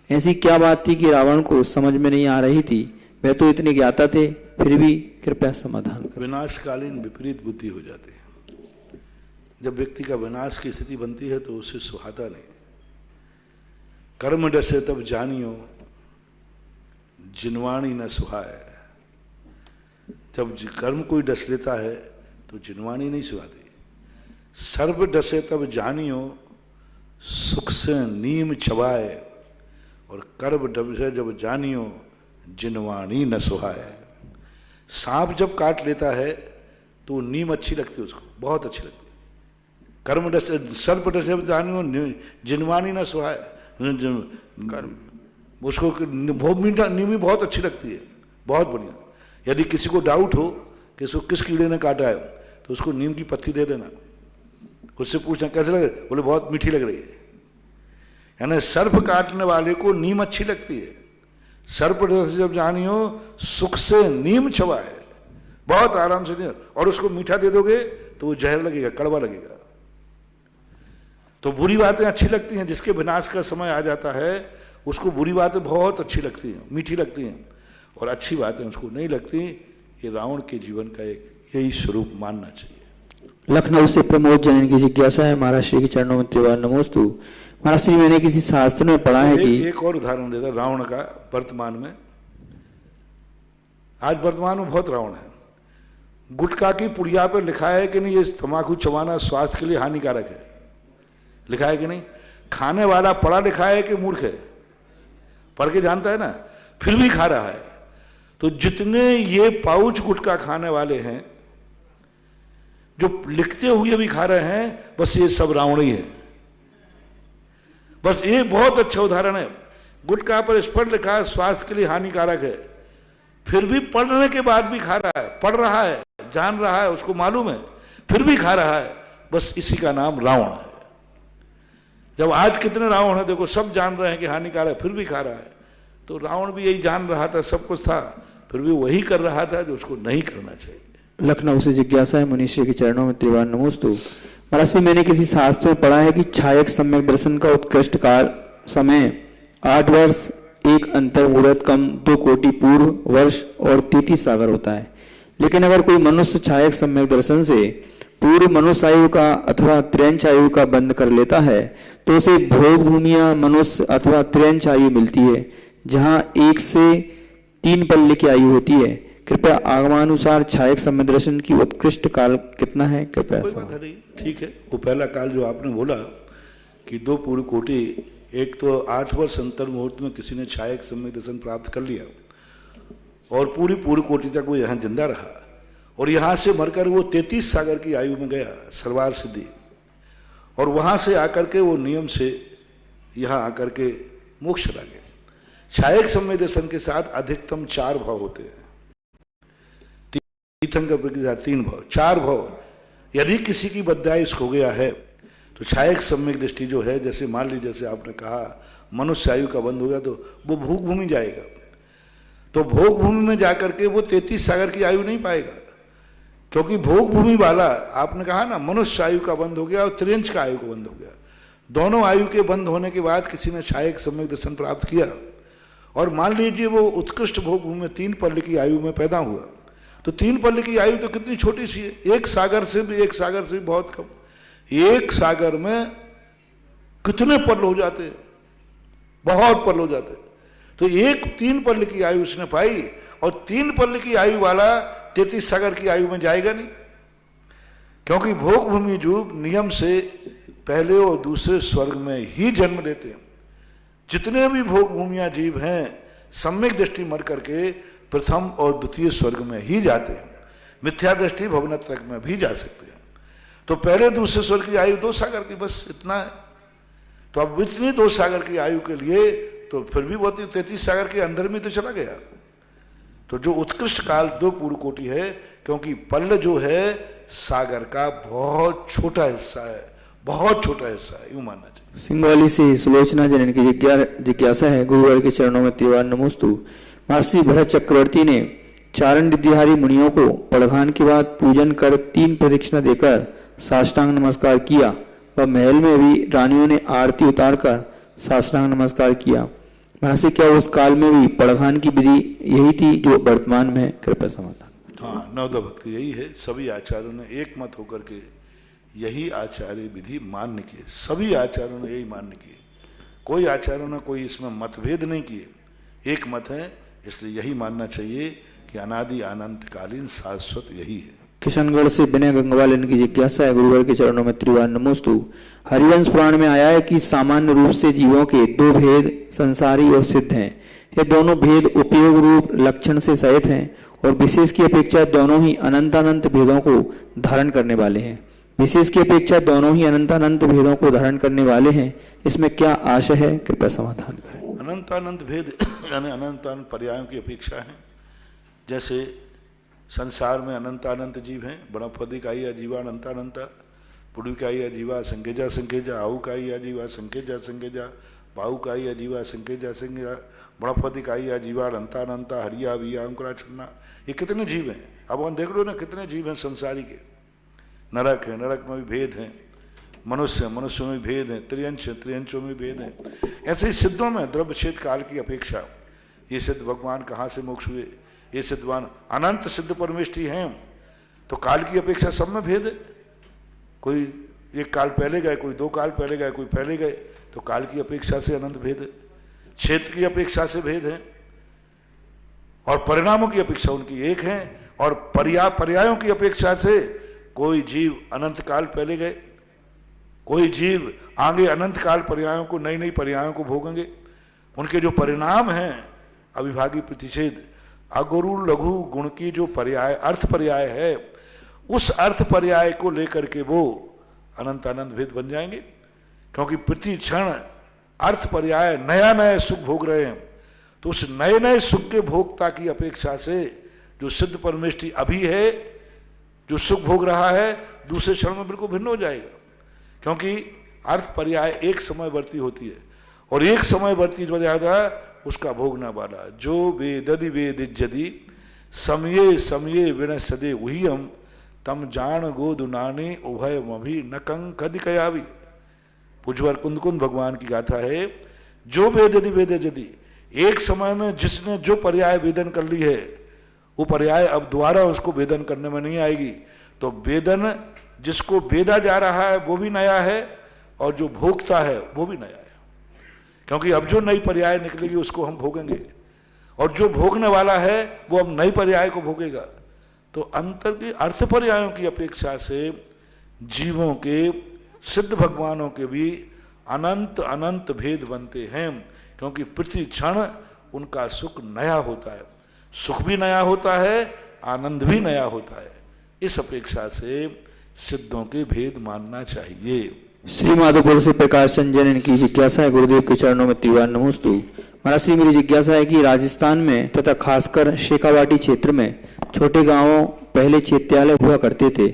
ऐसी क्या बात थी कि रावण को समझ में नहीं आ रही थी? वह तो इतने ज्ञाता थे, फिर भी कृपया समाधान करें। विनाशकालीन विपरीत बुद्धि हो जाती है। जब व्यक्ति का विनाश की स्थिति बनती है तो उसे सुहाता नहीं। कर्म डसे तब जानियो जिनवाणी न सुहाए। जब कर्म कोई डस लेता है तो जिनवाणी नहीं सुहाती। सर्व डसे तब जानियो सुख से नीम चबाए, और कर्म डसे जब जानियो जिनवाणी न सुहाए। सांप जब काट लेता है तो नीम अच्छी लगती है, उसको बहुत अच्छी लगती है। कर्म डसे, सर्प डसे जानियो जिनवाणी न सुहाए, उसको बहुत मीठा नीम भी बहुत अच्छी लगती है, बहुत बढ़िया। यदि किसी को डाउट हो कि इसको किस कीड़े ने काटा है तो उसको नीम की पत्ती दे देना, उससे पूछना कैसे लगे, बोले बहुत मीठी लग रही है। यानी सर्प काटने वाले को नीम अच्छी लगती है। सर्प जब जानियो सुख से नीम चबाए, बहुत आराम से नहीं, और उसको मीठा दे दोगे तो वो जहर लगेगा, कड़वा लगेगा। तो बुरी बातें अच्छी लगती हैं, जिसके विनाश का समय आ जाता है उसको बुरी बातें बहुत अच्छी लगती हैं, मीठी लगती हैं, और अच्छी बातें उसको नहीं लगती। ये रावण के जीवन का एक यही स्वरूप मानना चाहिए। लखनऊ से प्रमोद जैन की जिज्ञासा है। महाराज श्री के चरणों में त्रिवार नमोस्तु। महाराज श्री, मैंने किसी शास्त्र में पढ़ा है कि एक और उदाहरण देता रावण का वर्तमान में। आज वर्तमान में बहुत रावण है। गुटखा की पुड़िया पर लिखा है कि नहीं ये तंबाकू चबाना स्वास्थ्य के लिए हानिकारक है, लिखा है कि नहीं? खाने वाला पढ़ा लिखा है कि मूर्ख है? पढ़ के जानता है ना, फिर भी खा रहा है। तो जितने ये पाउच गुटखा खाने वाले हैं जो लिखते हुए भी खा रहे हैं, बस ये सब रावण ही है। बस ये बहुत अच्छा उदाहरण है। गुटखा पर स्पष्ट लिखा है स्वास्थ्य के लिए हानिकारक है, फिर भी पढ़ने के बाद भी खा रहा है, पढ़ रहा है, जान रहा है, उसको मालूम है, फिर भी खा रहा है, बस इसी का नाम रावण है। जब आज कितने रावण है देखो, सब जान रहे हैं कि हानिकारक है, फिर भी खा रहा है। तो रावण भी यही जान रहा था, सब कुछ था, फिर भी वही कर रहा था जो उसको नहीं करना चाहिए। लखनऊ से जिज्ञासा है, मुनीश्री के चरणों में त्रिवार नमोस्तु। महाराज से मैंने किसी शास्त्र में पढ़ा है कि छायक सम्यक दर्शन का उत्कृष्ट काल समय 8 वर्ष, 1 अंतर मुहूर्त कम, 2 कोटि पूर्व वर्ष और 33 सागर होता है। लेकिन अगर कोई मनुष्य छायक सम्यक दर्शन से पूर्व मनुष्य आयु का अथवा त्र्यंच आयु का बंद कर लेता है तो उसे भोग भूमिया मनुष्य अथवा त्र्यंच आयु मिलती है, जहाँ 1 से 3 पल्ले की आयु होती है। कृपया आगमानुसार छायक सम्यक दर्शन की उत्कृष्ट काल कितना है? कृपया। कोई बात नहीं, ठीक है। वो पहला काल जो आपने बोला कि 2 पूर्व कोटि, एक तो 8 वर्ष अंतर मुहूर्त में किसी ने छायक सम्यक दर्शन प्राप्त कर लिया और पूरी पूर्व कोटि तक वो यहाँ जिंदा रहा और यहाँ से मरकर वो 33 सागर की आयु में गया, सर्वार सिद्धि, और वहाँ से आकर के वो नियम से यहाँ आकर के मोक्ष चला गया। छायक सम्यक दर्शन के साथ अधिकतम 4 भाव होते हैं, तीर्थंकर के साथ 3 भाव, 4 भाव। यदि किसी की बद्यायुष हो गया है तो छायक सम्यक दृष्टि जो है, जैसे मान लीजिए जैसे आपने कहा मनुष्य आयु का बंद हो गया तो वो भोग भूमि जाएगा, तो भोग भूमि में जाकर के वो 33 सागर की आयु नहीं पाएगा, क्योंकि भोग भूमि वाला आपने कहा ना मनुष्य आयु का बंद हो गया और त्रियंच का आयु का बंद हो गया। दोनों आयु के बंद होने के बाद किसी ने छायक सम्यक दर्शन प्राप्त किया और मान लीजिए वो उत्कृष्ट भोग भूमि में 3 पल्ले की आयु में पैदा हुआ, तो 3 पल्ले की आयु तो कितनी छोटी सी है, 1 सागर से भी बहुत कम। 1 सागर में कितने पल हो जाते हैं, बहुत पल हो जाते हैं। तो 3 पल्ले की आयु उसने पाई और 3 पल्ले की आयु वाला 33 सागर की आयु में जाएगा नहीं, क्योंकि भोग भूमि जीव नियम से पहले और दूसरे स्वर्ग में ही जन्म लेते हैं। जितने भी भोग भूमिया जीव हैं सम्यक दृष्टि मर करके प्रथम और द्वितीय स्वर्ग में ही जाते हैं, मिथ्या दृष्टि भवनत्रक में भी जा सकते हैं। तो पहले दूसरे स्वर्ग की आयु 2 सागर की, बस इतना है। तो अब इतनी 2 सागर की आयु के लिए तो फिर भी वो 33 सागर के अंदर में तो चला गया। तो जो उत्कृष्ट काल 2 पूर्व कोटि है, क्योंकि पल्ल जो है सागर का बहुत छोटा हिस्सा है, बहुत छोटा हिस्सा है, यूं मानना चाहिए। सिंगवाली से सुलोचना जनन की जिज्ञासा है, गुरुवर के चरणों में त्रिवार नमोस्तु। महर्षि भरत चक्रवर्ती ने चारण विद्याहारी मुनियों को पड़घान के बाद पूजन कर 3 प्रदक्षिणा देकर साष्टांग नमस्कार किया व महल में भी रानियों ने आरती उतारकर साष्टांग नमस्कार किया। महर्षि क्या उस काल में भी पड़घान की विधि यही थी जो वर्तमान में है? कृपया समाधान। हाँ, नवदा भक्ति यही है। सभी आचार्यों ने एक मत होकर के यही आचार्य विधि मान्य की, सभी आचार्यों ने यही मान्य की, कोई आचार्यों ने कोई इसमें मतभेद नहीं किए, एक मत है। इसलिए यही मानना चाहिए कि अनादि अनंतकालीन शाश्वत यही है। किशनगढ़ से विनय गंगवाल इनकी जिज्ञासा है, गुरुवर के चरणों में त्रिवार नमोस्तु। हरिवंश पुराण में आया है कि सामान्य रूप से जीवों के 2 भेद संसारी और सिद्ध हैं। ये दोनों भेद उपयोग रूप लक्षण से सहित हैं और विशेष की अपेक्षा दोनों ही अनंतानंत भेदों को धारण करने वाले हैं। विशेष की अपेक्षा दोनों ही अनंतानंत भेदों को धारण करने वाले हैं, इसमें क्या आशय है? कृपया समाधान करें। अनंतानंत भेद यानी अनंतानंत पर्यायों की अपेक्षा है। जैसे संसार में अनंतानंत जीव हैं, बड़फदिकाई अजीवा अनंतानंता, पुड़ुकाई अजीवा संकेजा संकेजा, आहुकाई अजीवा संकेजा संकेजा, बाहुकाई अजीवा संकेजा संकेजा, बड़फदिकाई अजीवा अनंतानंता, हरिया विया अंकुरा छन्ना। ये कितने जीव हैं? अब हम देख लो ना कितने जीव हैं संसारी के। नरक है, नरक में भी भेद हैं, मनुष्यों में भेद है, त्रियंशों में भेद है। ऐसे ही सिद्धों में द्रव्यच्छेद काल की अपेक्षा ये सिद्ध भगवान कहाँ से मोक्ष हुए, ये सिद्धवान अनंत सिद्ध परमेष्ठी हैं, तो काल की अपेक्षा सब में भेद है। कोई 1 काल पहले गए, कोई 2 काल पहले गए, कोई पहले गए, तो काल की अपेक्षा से अनंत भेद है, क्षेत्र की अपेक्षा से भेद है और परिणामों की अपेक्षा उनकी एक है और पर्यायों की अपेक्षा से कोई जीव अनंत काल पहले गए, कोई जीव आगे अनंत काल पर्यायों को नई पर्यायों को भोगेंगे। उनके जो परिणाम हैं अविभागी प्रतिषेध अगुरु लघु गुण की जो पर्याय अर्थ पर्याय है, उस अर्थ पर्याय को लेकर के वो अनंत अनंत भेद बन जाएंगे। क्योंकि प्रति क्षण अर्थ पर्याय नया नया सुख भोग रहे हैं, तो उस नए नए सुख के भोक्ता की अपेक्षा से जो सिद्ध परमेष्ठी अभी है, जो सुख भोग रहा है, दूसरे क्षण में बिल्कुल भिन्न हो जाएगा। क्योंकि अर्थ पर्याय एक समयवर्ती होती है, और एक समयवर्ती जो ज्यादा उसका भोगना वाला जो वेददि वेदिज्यदि समये समये विनश्यदे वही हम तम जान गोदुनाने उभय मभि न कंकदि कयावी। पूज्यवर कुंद भगवान की गाथा है, जो वेददि वेदिज्यदि, एक समय में जिसने जो पर्याय वेदन कर ली है वो पर्याय अब दोबारा उसको वेदन करने में नहीं आएगी। तो वेदन जिसको वेदा जा रहा है वो भी नया है, और जो भोगता है वो भी नया है। क्योंकि अब जो नई पर्याय निकलेगी उसको हम भोगेंगे, और जो भोगने वाला है वो अब नई पर्याय को भोगेगा। तो अंतर के अर्थ पर्यायों की अपेक्षा से जीवों के, सिद्ध भगवानों के भी अनंत अनंत भेद बनते हैं। क्योंकि प्रति क्षण उनका सुख नया होता है, सुख भी नया होता है, आनंद भी नया होता है। इस अपेक्षा से सिद्धों के भेद मानना चाहिए। श्री माधोपुर से प्रकाश संजय इनकी जिज्ञासा है, गुरुदेव के चरणों में त्रिवार नमोस्तु। महाराज श्री, मेरी जिज्ञासा है कि राजस्थान में तथा खासकर शेखावाटी क्षेत्र में छोटे गांवों पहले चैत्यालय हुआ करते थे।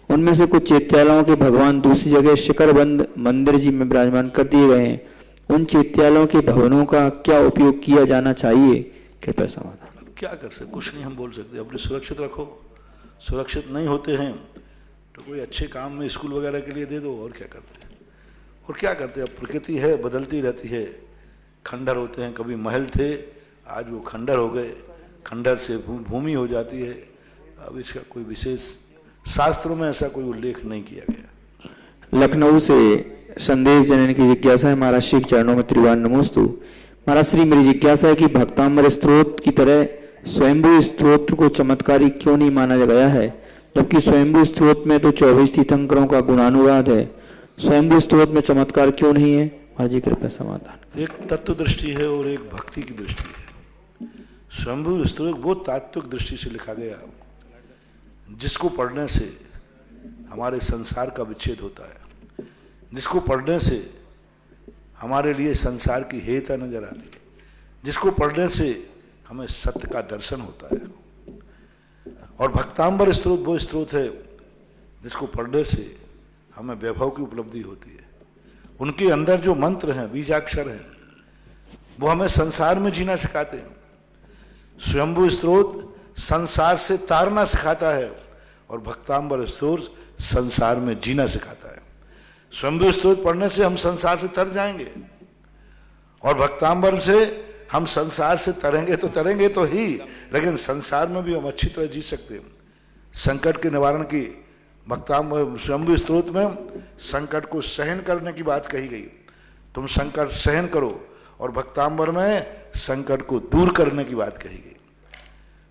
उनमें से कुछ चैत्यालयों के भगवान दूसरी जगह शिखरबंद मंदिर जी में विराजमान कर दिए गए हैं। उन चैत्यालयों के भवनों का क्या उपयोग किया जाना चाहिए, कृपया समाधान। क्या कर सकते, कुछ नहीं हम बोल सकते। अपने सुरक्षित रखो, सुरक्षित नहीं होते हैं तो कोई अच्छे काम में स्कूल वगैरह के लिए दे दो, और क्या करते हैं। और क्या करते हैं, अब प्रकृति है, बदलती रहती है। खंडर होते हैं, कभी महल थे, आज वो खंडर हो गए, खंडर से भूमि हो जाती है। अब इसका कोई विशेष शास्त्रों में ऐसा कोई उल्लेख नहीं किया गया। लखनऊ से संदेश जनन की जिज्ञासा है, महाराज श्री के चरणों में त्रिवार नमोस्तु। महाराज श्री, मेरी जिज्ञासा है कि भक्तांबर स्त्रोत की तरह स्वयंभू स्त्रोत्र को चमत्कारी क्यों नहीं माना गया है, जबकि स्वयंभू स्त्रोत में तो 24 तीर्थंकरों का गुणानुवाद है। स्वयंभू स्त्रोत में चमत्कार क्यों नहीं है, हाजी कृपया समाधान। एक तत्व दृष्टि है और एक भक्ति की दृष्टि है। स्वयंभू स्त्रोत वो तात्विक दृष्टि से लिखा गया जिसको पढ़ने से हमारे संसार का विच्छेद होता है, जिसको पढ़ने से हमारे लिए संसार की हेयता नजर आती है, जिसको पढ़ने से हमें सत्य का दर्शन होता है। और भक्तांबर स्त्रोत वो स्त्रोत है जिसको पढ़ने से हमें वैभव की उपलब्धि होती है। उनके अंदर जो मंत्र हैं, बीजाक्षर हैं, वो हमें संसार में जीना सिखाते हैं। स्वयंभू स्त्रोत संसार से तारना सिखाता है, और भक्तांबर स्त्रोत संसार में जीना सिखाता है। स्वयंभू स्त्रोत पढ़ने से हम संसार से तर जाएंगे, और भक्तांबर से हम संसार से तरेंगे तो ही, लेकिन संसार में भी हम अच्छी तरह जी सकते हैं। संकट के निवारण की भक्तांबर स्वयंभू स्त्रोत में संकट को सहन करने की बात कही गई, तुम संकट सहन करो, और भक्तांबर में संकट को दूर करने की बात कही गई।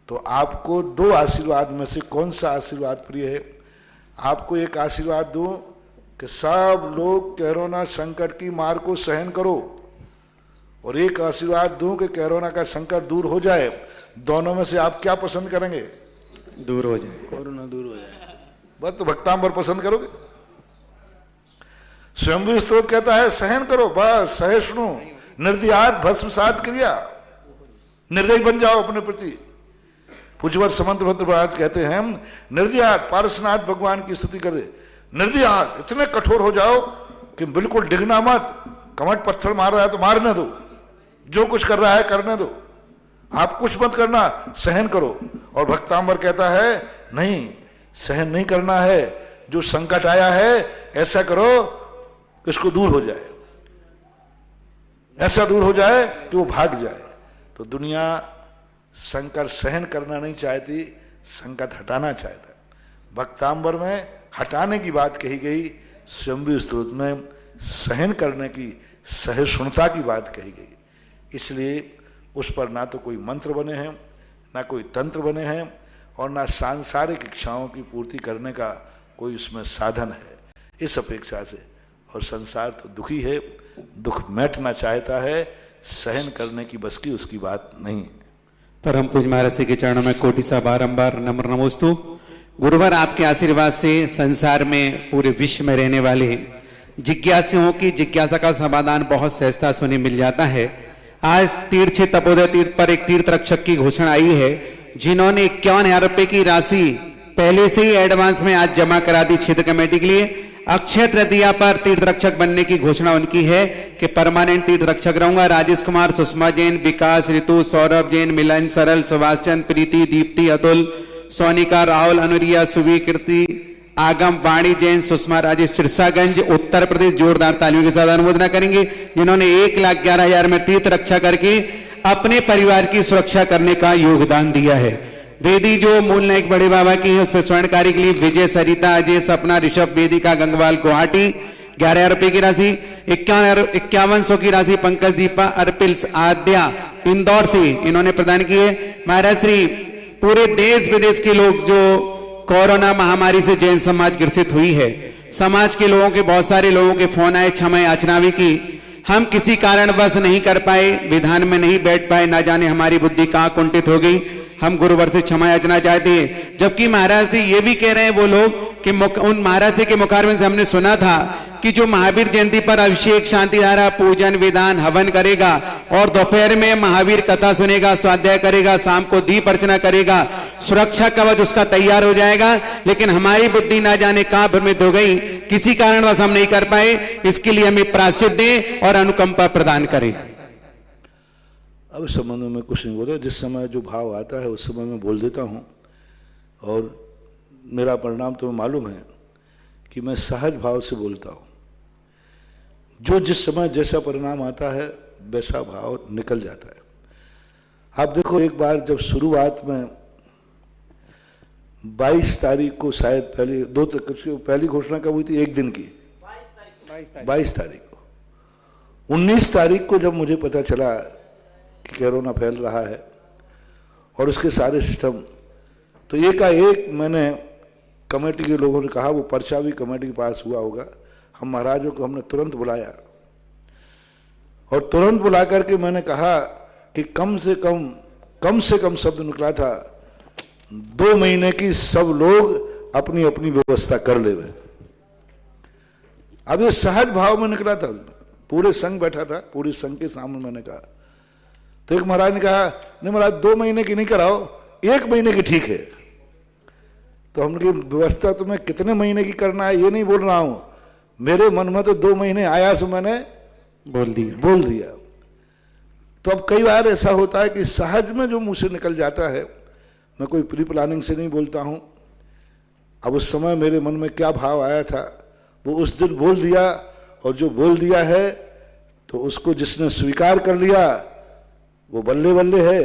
तो आपको दो आशीर्वाद में से कौन सा आशीर्वाद प्रिय है? आपको एक आशीर्वाद दूं कि सब लोग कोरोना संकट की मार को सहन करो, और एक आशीर्वाद दूं कि कोरोना का संकट दूर हो जाए। दोनों में से आप क्या पसंद करेंगे? दूर हो जाए, कोरोना दूर हो जाए। बस तो भक्तांबर पसंद करोगे? स्वयंभू स्त्रोत कहता है सहन करो, बस सहिष्णु निर्दयात भस्मसात क्रिया, निर्दयी बन जाओ अपने प्रति। पूज्यवर समंत भद्र महाराज कहते हैं निर्दयात, पारसनाथ भगवान की स्तुति कर दे, निर्दयात इतने कठोर हो जाओ कि बिल्कुल डिगना मत। कमट पत्थर मार रहा है तो मारने दो, जो कुछ कर रहा है करने दो, आप कुछ मत करना, सहन करो। और भक्तांबर कहता है नहीं, सहन नहीं करना है, जो संकट आया है ऐसा करो इसको दूर हो जाए, ऐसा दूर हो जाए कि वो भाग जाए। तो दुनिया संकट सहन करना नहीं चाहती, संकट हटाना चाहता है। भक्तांबर में हटाने की बात कही गई, स्वयंभू स्त्रोत में सहन करने की, सहिष्णुता की बात कही गई। इसलिए उस पर ना तो कोई मंत्र बने हैं, ना कोई तंत्र बने हैं, और ना सांसारिक इच्छाओं की पूर्ति करने का कोई उसमें साधन है। इस अपेक्षा से, और संसार तो दुखी है, दुख मिटना चाहता है, सहन करने की बस की उसकी बात नहीं। परम पूज्य महाराज के चरणों में कोटि सा बारंबार नम्र नमोस्तु। गुरुवर, आपके आशीर्वाद से संसार में पूरे विश्व में रहने वाले जिज्ञासुओं की जिज्ञासा का समाधान बहुत सहजता से उन्हें मिल जाता है। आज तीर्थ तपोदय तीर्थ पर एक तीर्थ रक्षक की घोषणा आई है, जिन्होंने 51,000 रुपए की राशि पहले से ही एडवांस में आज जमा करा दी क्षेत्र कमेटी के लिए। अक्षय तृतीया पर तीर्थ रक्षक बनने की घोषणा उनकी है कि परमानेंट तीर्थ रक्षक रहूंगा। राजेश कुमार, सुषमा जैन, विकास, ऋतु, सौरभ जैन, मिलन, सरल, सुभाष चंद, प्रीति, दीप्ति, अतुल, सोनिका, राहुल, अनुरिया, सुवी, कीर्ति, आगम, वाणी जैन, सुषमा, राजेश, सिरसागंज, उत्तर प्रदेश। जोरदार तालियों के साथ अनुमोदना करेंगे जिन्होंने 1,11,000 में तीर्थ रक्षा करके अपने परिवार की सुरक्षा करने का योगदान दिया है। वेदी जो मूल नायक बड़े बाबा की है, उस पर स्वर्णकारी के लिए विजय, सरिता, अजय, सपना, ऋषभ, वेदिका, गंगवाल, गुवाहाटी 11,000 रुपए की राशि। 5100 की राशि पंकज, दीपा, अर्पिल्स, आद्या इंदौर से इन्होंने प्रदान की है। महाराज श्री, पूरे देश विदेश के लोग जो कोरोना महामारी से जैन समाज ग्रसित हुई है, समाज के लोगों के बहुत सारे लोगों के फोन आए, क्षमा याचना भी की। हम किसी कारणवश नहीं कर पाए, विधान में नहीं बैठ पाए, ना जाने हमारी बुद्धि कहां कुंठित हो गई। हम गुरुवर से क्षमा याचना चाहते हैं। जबकि महाराज जी ये भी कह रहे हैं वो लोग कि उन महाराज जी के मुखारबिंद से हमने सुना था कि जो महावीर जयंती पर अभिषेक, शांतिधारा, पूजन, विधान, हवन करेगा और दोपहर में महावीर कथा सुनेगा, स्वाध्याय करेगा, शाम को दीप अर्चना करेगा, सुरक्षा कवच उसका तैयार हो जाएगा। लेकिन हमारी बुद्धि ना जाने कहां भ्रमित हो गई, किसी कारणवश हम नहीं कर पाए। इसके लिए हमें प्रायश्चित दें और अनुकंपा प्रदान करें। अब इस संबंध में कुछ नहीं बोलता, जिस समय जो भाव आता है उस समय मैं बोल देता हूँ। और मेरा परिणाम तुम्हें मालूम है कि मैं सहज भाव से बोलता हूँ। जो जिस समय जैसा परिणाम आता है वैसा भाव निकल जाता है। आप देखो, एक बार जब शुरुआत में 22 तारीख को, शायद पहली घोषणा कब हुई थी? एक दिन की, 22 तारीख को। 19 तारीख को जब मुझे पता चला कि कोरोना फैल रहा है और उसके सारे सिस्टम, तो एकाएक मैंने कमेटी के लोगों ने कहा, वो पर्चा भी कमेटी के पास हुआ होगा, हम महाराजों को हमने तुरंत बुलाया और तुरंत बुला करके मैंने कहा कि कम से कम शब्द निकला था, 2 महीने की सब लोग अपनी अपनी व्यवस्था कर ले। अब ये सहज भाव में निकला था, पूरे संघ बैठा था, पूरे संघ के सामने मैंने कहा। तो एक महाराज ने कहा, नहीं महाराज 2 महीने की नहीं कराओ, 1 महीने की ठीक है। तो हमने कहा व्यवस्था तुम्हें कितने महीने की करना है ये नहीं बोल रहा हूं, मेरे मन में तो 2 महीने आया तो मैंने बोल दिया। तो अब कई बार ऐसा होता है कि सहज में जो मुंह से निकल जाता है, मैं कोई प्री प्लानिंग से नहीं बोलता हूं। अब उस समय मेरे मन में क्या भाव आया था वो उस दिन बोल दिया, और जो बोल दिया है तो उसको जिसने स्वीकार कर लिया वो बल्ले बल्ले है,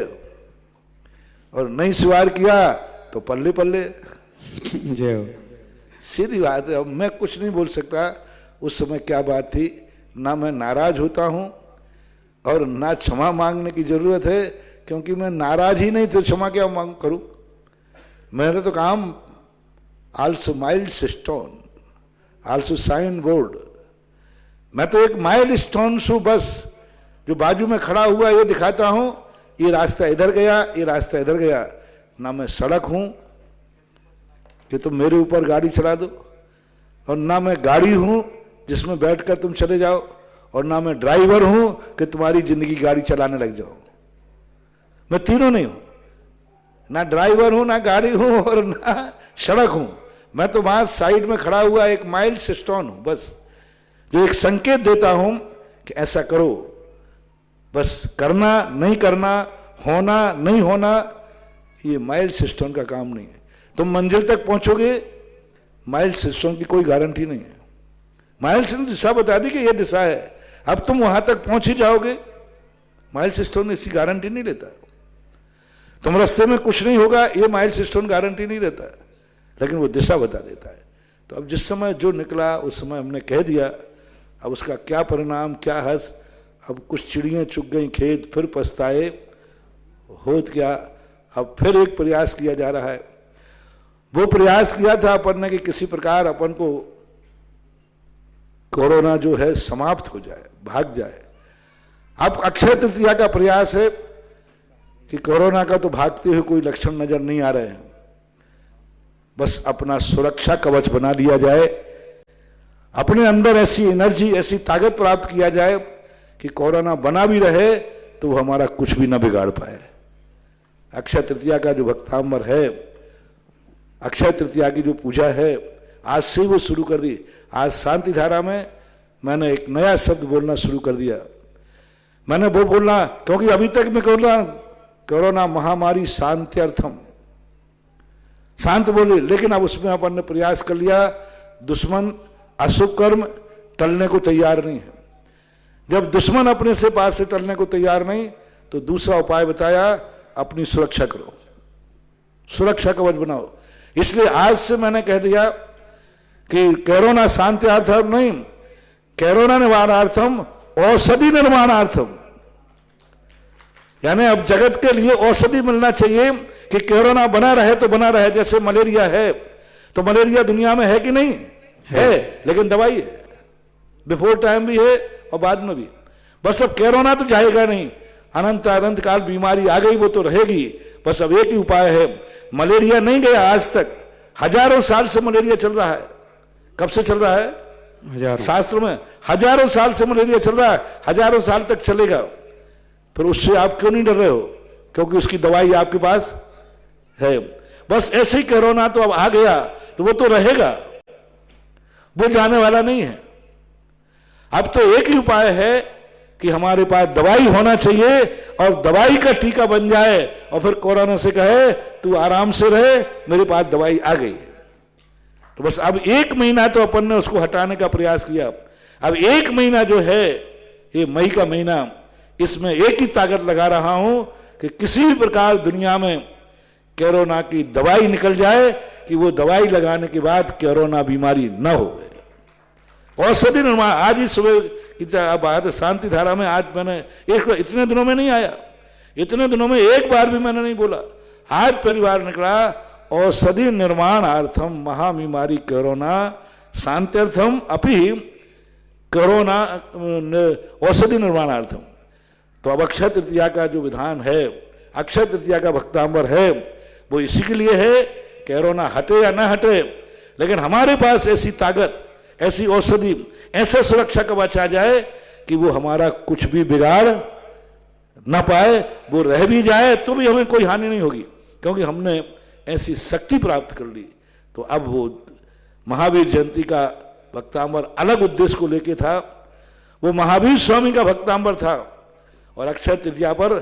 और नहीं स्वीकार किया तो पल्ले पल्ले। सीधी बात है। अब मैं कुछ नहीं बोल सकता उस समय क्या बात थी, ना मैं नाराज होता हूं और ना क्षमा मांगने की जरूरत है, क्योंकि मैं नाराज ही नहीं तो क्षमा क्या मांग करूं। मैंने तो काम also milestone, also signboard, मैं तो एक माइल स्टोन हूं, बस जो बाजू में खड़ा हुआ ये दिखाता हूं, ये रास्ता इधर गया, ये रास्ता इधर गया। ना मैं सड़क हूं कि तुम मेरे ऊपर गाड़ी चला दो, और ना मैं गाड़ी हूं जिसमें बैठकर तुम चले जाओ, और ना मैं ड्राइवर हूं कि तुम्हारी जिंदगी गाड़ी चलाने लग जाओ। मैं तीनों नहीं हूं, ना ड्राइवर हूं, ना गाड़ी हूं, और ना सड़क हूं। मैं तो वहां साइड में खड़ा हुआ एक माइल स्टोन हूं, बस जो एक संकेत देता हूं कि ऐसा करो। बस करना नहीं करना, होना नहीं होना, ये माइल सिस्टम का काम नहीं है। तुम मंजिल तक पहुंचोगे, माइल सिस्टम की कोई गारंटी नहीं है। माइल सिस्टम दिशा बता दी कि ये दिशा है, अब तुम वहां तक पहुंच ही जाओगे। माइल सिस्टम इसकी गारंटी नहीं लेता। तुम रास्ते में कुछ नहीं होगा, ये माइल सिस्टम गारंटी नहीं देता, लेकिन वो दिशा बता देता है। तो अब जिस समय जो निकला उस समय हमने कह दिया। अब उसका क्या परिणाम, क्या हस, अब कुछ चिड़ियाँ चुग गई खेत, फिर पछताए होत क्या। अब फिर एक प्रयास किया जा रहा है। वो प्रयास किया था अपन ने कि किसी प्रकार अपन को कोरोना जो है समाप्त हो जाए, भाग जाए। अब अक्षय तृतीया का प्रयास है कि कोरोना का तो भागते हुए कोई लक्षण नजर नहीं आ रहे हैं, बस अपना सुरक्षा कवच बना लिया जाए, अपने अंदर ऐसी एनर्जी, ऐसी ताकत प्राप्त किया जाए कि कोरोना बना भी रहे तो वो हमारा कुछ भी ना बिगाड़ पाए। अक्षय तृतीया का जो भक्तांबर है, अक्षय तृतीया की जो पूजा है, आज से ही वो शुरू कर दी। आज शांति धारा में मैंने एक नया शब्द बोलना शुरू कर दिया। मैंने वो बोलना, क्योंकि अभी तक मैं बोलना कोरोना महामारी शांत्यर्थम, शांत बोले, लेकिन अब उसमें अपन ने प्रयास कर लिया, दुश्मन अशुभ कर्म टलने को तैयार नहीं है। जब दुश्मन अपने से पार से टलने को तैयार नहीं, तो दूसरा उपाय बताया, अपनी सुरक्षा करो, सुरक्षा कवच बनाओ। इसलिए आज से मैंने कह दिया कि कोरोना शांत्यार्थम नहीं, कोरोना निवारणार्थम औषधि निर्माणार्थम, यानी अब जगत के लिए औषधि मिलना चाहिए कि कोरोना बना रहे तो बना रहे। जैसे मलेरिया है, तो मलेरिया दुनिया में है कि नहीं है, लेकिन दवाई है, बिफोर टाइम भी है और बाद में भी। बस अब कोरोना तो जाएगा नहीं, अनंत अनंत काल बीमारी आ गई वो तो रहेगी। बस अब एक ही उपाय है, मलेरिया नहीं गया आज तक, हजारों साल से मलेरिया चल रहा है। कब से चल रहा है? शास्त्रों में हजारों साल से मलेरिया चल रहा है, हजारों साल तक चलेगा। फिर उससे आप क्यों नहीं डर रहे हो? क्योंकि उसकी दवाई आपके पास है। बस ऐसे ही कोरोना तो अब आ गया तो वो तो रहेगा, वो जाने वाला नहीं है। अब तो एक ही उपाय है कि हमारे पास दवाई होना चाहिए और दवाई का टीका बन जाए, और फिर कोरोना से कहे तू आराम से रहे, मेरे पास दवाई आ गई है। तो बस अब 1 महीना तो अपन ने उसको हटाने का प्रयास किया। अब 1 महीना जो है, ये मई का महीना, इसमें एक ही ताकत लगा रहा हूं कि किसी भी प्रकार दुनिया में कोरोना की दवाई निकल जाए, कि वो दवाई लगाने के बाद कोरोना बीमारी न हो गए। औषधि निर्माण, आज ही सुबह की बात शांति धारा में, आज मैंने इतने दिनों में नहीं आया, इतने दिनों में एक बार भी मैंने नहीं बोला, आज परिवार निकला औषधि निर्माणार्थम महाबीमारी कोरोना शांत्यर्थम अपि कोरोना औषधि निर्माणार्थम। तो अब अक्षय तृतीया का जो विधान है, अक्षय तृतीया का भक्तांबर है, वो इसी के लिए है, कोरोना हटे या ना हटे, लेकिन हमारे पास ऐसी ताकत, ऐसी औषधि, ऐसे सुरक्षा कवच आ जाए कि वो हमारा कुछ भी बिगाड़ ना पाए। वो रह भी जाए तो भी हमें कोई हानि नहीं होगी, क्योंकि हमने ऐसी शक्ति प्राप्त कर ली। तो अब वो महावीर जयंती का भक्तांबर अलग उद्देश्य को लेके था, वो महावीर स्वामी का भक्तांबर था, और अक्षय तृतीया पर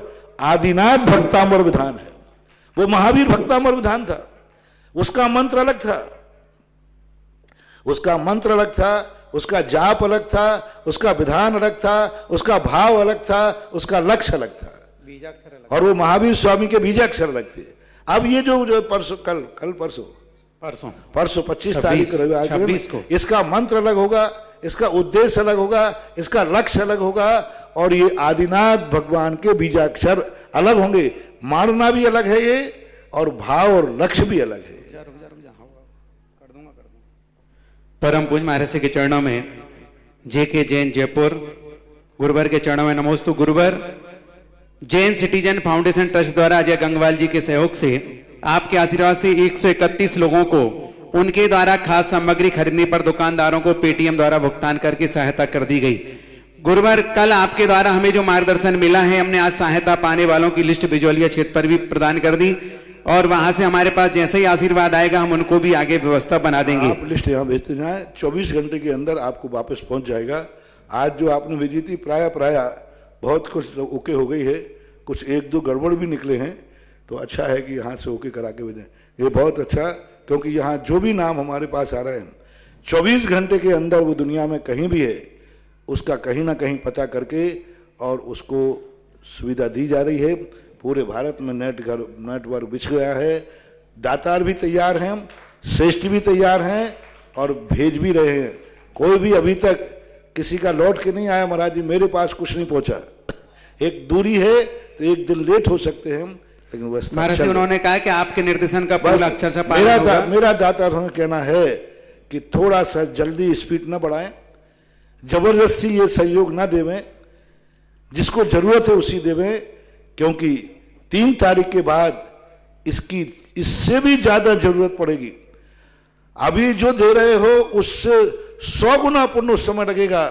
आदिनाथ भक्तांबर विधान है। वो महावीर भक्तांबर विधान था, उसका मंत्र अलग था, उसका मंत्र अलग था, उसका जाप अलग था, उसका विधान अलग था, उसका भाव अलग था, उसका लक्ष्य अलग था, और वो महावीर स्वामी के बीजाक्षर अलग थे। अब ये जो परसों परसों 25 तारीख को इसका मंत्र अलग होगा, इसका उद्देश्य अलग होगा, इसका लक्ष्य अलग होगा, और ये आदिनाथ भगवान के बीजाक्षर अलग होंगे। मानना भी अलग है ये, और भाव और लक्ष्य भी अलग है। परम पूज्य महाराज के चरणों में जेके जैन जयपुर गुरुवर के चरणों में नमोस्तु। गुरुवर जैन सिटीजन फाउंडेशन ट्रस्ट द्वारा अजय गंगवाल जी के सहयोग से आपके आशीर्वाद से 131 लोगों को उनके द्वारा खास सामग्री खरीदने पर दुकानदारों को पेटीएम द्वारा भुगतान करके सहायता कर दी गई। गुरुवर कल आपके द्वारा हमें जो मार्गदर्शन मिला है, हमने आज सहायता पाने वालों की लिस्ट बिजौलिया क्षेत्र पर भी प्रदान कर दी, और वहां से हमारे पास जैसे ही आशीर्वाद आएगा हम उनको भी आगे व्यवस्था बना देंगे। आप लिस्ट यहाँ भेजते जाएं, 24 घंटे के अंदर आपको वापस पहुंच जाएगा। आज जो आपने भेजी थी प्राय बहुत कुछ ओके हो गई है, कुछ 1-2 गड़बड़ भी निकले हैं, तो अच्छा है कि यहाँ से ओके करा के भेजें। ये बहुत अच्छा, क्योंकि यहाँ जो भी नाम हमारे पास आ रहे हैं 24 घंटे के अंदर वो दुनिया में कहीं भी है, उसका कहीं ना कहीं पता करके और उसको सुविधा दी जा रही है। पूरे भारत में नेटवर्क बिछ गया है, दातार भी तैयार हैं, श्रेष्ठ भी तैयार हैं, और भेज भी रहे हैं। कोई भी अभी तक किसी का लौट के नहीं आया, महाराज जी मेरे पास कुछ नहीं पहुंचा। एक दूरी है तो एक दिन लेट हो सकते हैं, लेकिन महाराज जी उन्होंने कहा कि आपके निर्देशन का पूरा अक्षर से पालन होगा। मेरा दाता कहना है कि थोड़ा सा जल्दी स्पीड न बढ़ाएं, जबरदस्ती ये सहयोग ना देवें, जिसको जरूरत है उसी देवें, क्योंकि 3 तारीख के बाद इसकी इससे भी ज्यादा जरूरत पड़ेगी। अभी जो दे रहे हो उससे 100 गुना पूर्ण समय लगेगा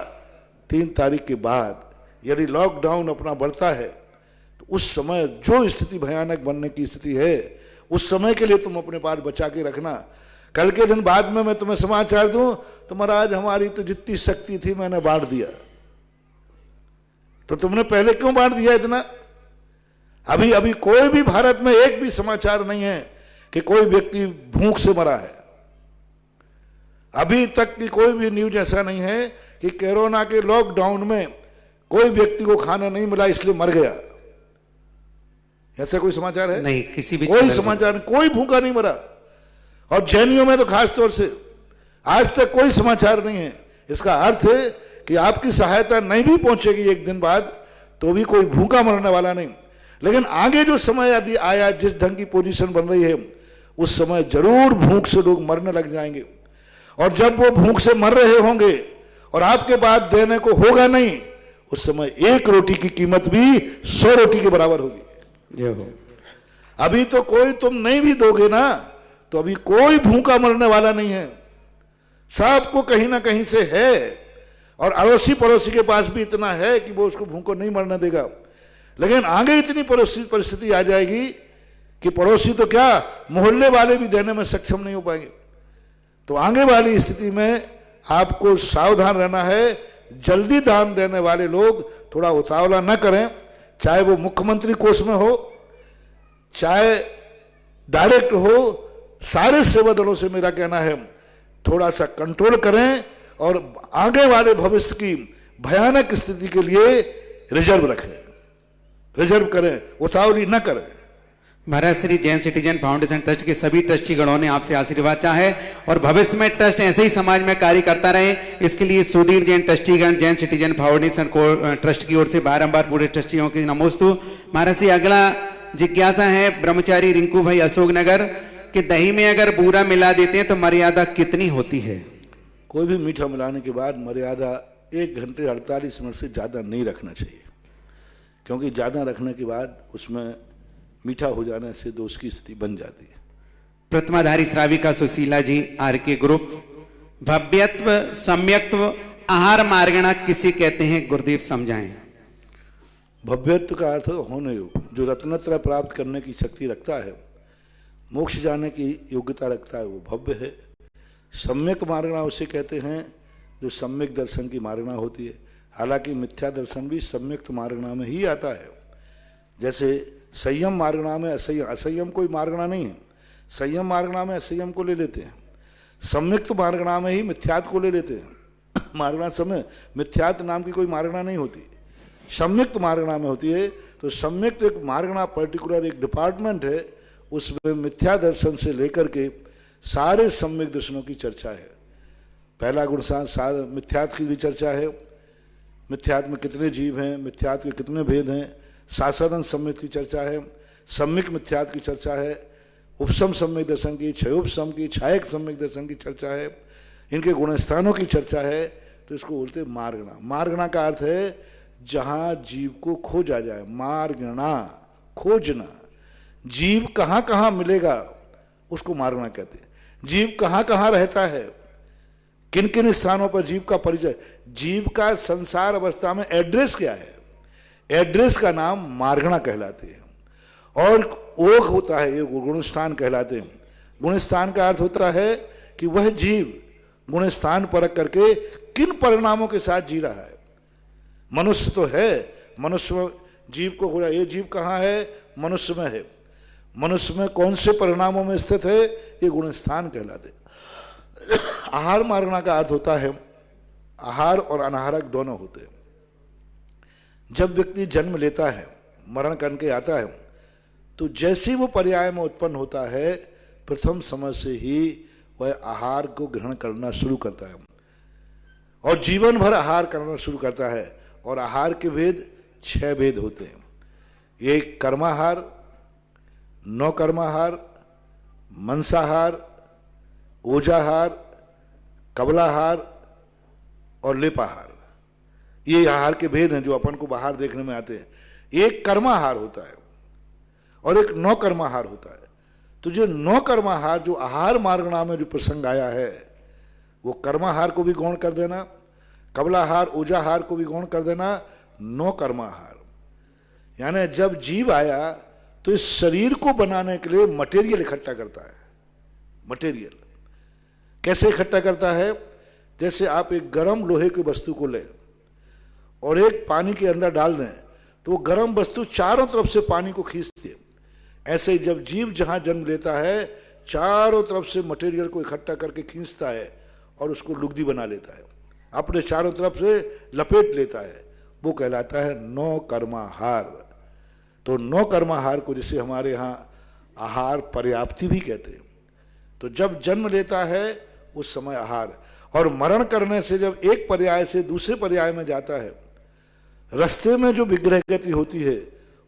3 तारीख के बाद। यदि लॉकडाउन अपना बढ़ता है तो उस समय जो स्थिति भयानक बनने की स्थिति है, उस समय के लिए तुम अपने पास बचा के रखना। कल के दिन बाद में मैं तुम्हें समाचार दूं तो महाराज हमारी तो जितनी शक्ति थी मैंने बांट दिया। तो तुमने पहले क्यों बांट दिया इतना? अभी अभी कोई भी भारत में एक भी समाचार नहीं है कि कोई व्यक्ति भूख से मरा है। अभी तक की कोई भी न्यूज ऐसा नहीं है कि कोरोना के लॉकडाउन में कोई व्यक्ति को खाना नहीं मिला इसलिए मर गया। ऐसा कोई समाचार है? नहीं, किसी भी कोई समाचार नहीं, कोई भूखा नहीं मरा। और जैनियों में तो खास तौर से आज तक कोई समाचार नहीं है। इसका अर्थ है कि आपकी सहायता नहीं भी पहुंचेगी एक दिन बाद तो भी कोई भूखा मरने वाला नहीं। लेकिन आगे जो समय यदि आया, जिस ढंग की पोजीशन बन रही है, उस समय जरूर भूख से लोग मरने लग जाएंगे। और जब वो भूख से मर रहे होंगे और आपके पास देने को होगा नहीं, उस समय एक रोटी की कीमत भी 100 रोटी के बराबर होगी। अभी तो कोई तुम नहीं भी दोगे ना तो अभी कोई भूखा मरने वाला नहीं है। सबको कहीं ना कहीं से है और अड़ोसी पड़ोसी के पास भी इतना है कि वो उसको भूखो नहीं मरने देगा। लेकिन आगे इतनी परिस्थिति आ जाएगी कि पड़ोसी तो क्या, मोहल्ले वाले भी देने में सक्षम नहीं हो पाएंगे। तो आगे वाली स्थिति में आपको सावधान रहना है। जल्दी दान देने वाले लोग थोड़ा उतावला न करें, चाहे वो मुख्यमंत्री कोष में हो, चाहे डायरेक्ट हो। सारे सेवा दलों से मेरा कहना है थोड़ा सा कंट्रोल करें और आगे वाले भविष्य की भयानक स्थिति के लिए रिजर्व रखें, रिजर्व करें, उतावली न करें। Maharaj Shri Jain citizen foundation trust के सभी ट्रस्टीगणों ने आपसे आशीर्वाद चाहा है और भविष्य में ट्रस्ट ऐसे ही समाज में कार्य करता रहे, इसके लिए सुधीर जैन ट्रस्टीगण जैन सिटीजन फाउंडेशन को ट्रस्ट की ओर से बारंबार पूरे ट्रस्टियों की नमोस्तु। महाराज से अगला जिज्ञासा है ब्रह्मचारी रिंकू भाई अशोकनगर कि दही में अगर बूरा मिला देते हैं तो मर्यादा कितनी होती है? कोई भी मीठा मिलाने के बाद मर्यादा 1 घंटे 48 मिनट से ज़्यादा नहीं रखना चाहिए, क्योंकि ज़्यादा रखने के बाद उसमें मीठा हो जाने से दोष की स्थिति बन जाती है। प्रतिमाधारी श्राविका सुशीला जी आर के ग्रुप, भव्यत्व सम्यक्त्व आहार मार्गणा किसे कहते हैं गुरुदेव समझाएं। भव्यत्व का अर्थ होने योग, जो रत्नत्रय प्राप्त करने की शक्ति रखता है, मोक्ष जाने की योग्यता रखता है, वो भव्य है। सम्यक मार्गणा उसे कहते हैं जो सम्यक दर्शन की मार्गणा होती है। हालांकि मिथ्या दर्शन भी सम्यक मार्गणा में ही आता है। जैसे संयम मार्गणा में असंयम, असंयम कोई मार्गणा नहीं है। संयम मार्गणा में असंयम को ले लेते हैं, सम्यक्त मार्गणा में ही मिथ्यात्व को ले लेते हैं। मार्गणा समय मिथ्यात्व नाम की कोई मार्गणा नहीं होती, सम्यक्त मार्गणा में होती है। तो सम्यक्त एक मार्गणा पर्टिकुलर एक डिपार्टमेंट है, उसमें मिथ्या दर्शन से लेकर के सारे सम्यक दर्शनों की चर्चा है। पहला गुण मिथ्यात्व की भी चर्चा है, मिथ्यात्व में कितने जीव हैं, मिथ्यात्व के कितने भेद हैं, सासाधन सम्यक की चर्चा है, सम्यक मिथ्यात्व की चर्चा है, उपसम सम्यक दर्शन की, क्षयोपसम की, छायक सम्यक दर्शन की चर्चा है, इनके गुणस्थानों की चर्चा है। तो इसको बोलते हैं मार्गणा। मार्गणा का अर्थ है जहाँ जीव को खोजा जाए, मार्गणा खोजना। जीव कहाँ कहाँ मिलेगा उसको मार्गणा कहते हैं। जीव कहाँ कहाँ रहता है, किन किन स्थानों पर जीव का परिचय, जीव का संसार अवस्था में एड्रेस क्या है, एड्रेस का नाम मार्गणा कहलाते हैं। और ओघ होता है, ये गुणस्थान कहलाते हैं। गुणस्थान का अर्थ होता है कि वह जीव गुणस्थान परख करके किन परिणामों के साथ जी रहा है। मनुष्य तो है, मनुष्य में जीव को खोजा, ये जीव कहाँ है, मनुष्य में है। मनुष्य में कौन से परिणामों में स्थित है, ये गुणस्थान कहलाते। आहार मार्गणा का अर्थ होता है, आहार और अनाहारक दोनों होते हैं। जब व्यक्ति जन्म लेता है, मरण करके आता है, तो जैसे वो पर्याय में उत्पन्न होता है, प्रथम समय से ही वह आहार को ग्रहण करना शुरू करता है और जीवन भर आहार करना शुरू करता है। और आहार के भेद 6 भेद होते हैं। एक कर्माहार, नौ कर्माहार, मंसाहार, ओजाहार, कबलाहार और लेपाहार। ये आहार के भेद हैं जो अपन को बाहर देखने में आते हैं। एक कर्माहार होता है और एक नौ कर्माहार होता है। तो जो नौ कर्माहार, जो आहार मार्गणा में जो प्रसंग आया है, वो कर्माहार को भी गौण कर देना, कबलाहार ओजाहार को भी गौण कर देना, नौ कर्माहार। यानी जब जीव आया तो इस शरीर को बनाने के लिए मटेरियल इकट्ठा करता है। मटेरियल कैसे इकट्ठा करता है? जैसे आप एक गर्म लोहे की वस्तु को लें और एक पानी के अंदर डाल दें तो वो गर्म वस्तु चारों तरफ से पानी को खींचती है। ऐसे ही जब जीव जहां जन्म लेता है चारों तरफ से मटेरियल को इकट्ठा करके खींचता है और उसको लुगदी बना लेता है, अपने चारों तरफ से लपेट लेता है। वो कहलाता है नौ कर्माहार। तो नौ कर्माहार को जिसे हमारे यहाँ आहार पर्याप्ति भी कहते हैं। तो जब जन्म लेता है उस समय आहार, और मरण करने से जब एक पर्याय से दूसरे पर्याय में जाता है, रास्ते में जो विग्रह गति होती है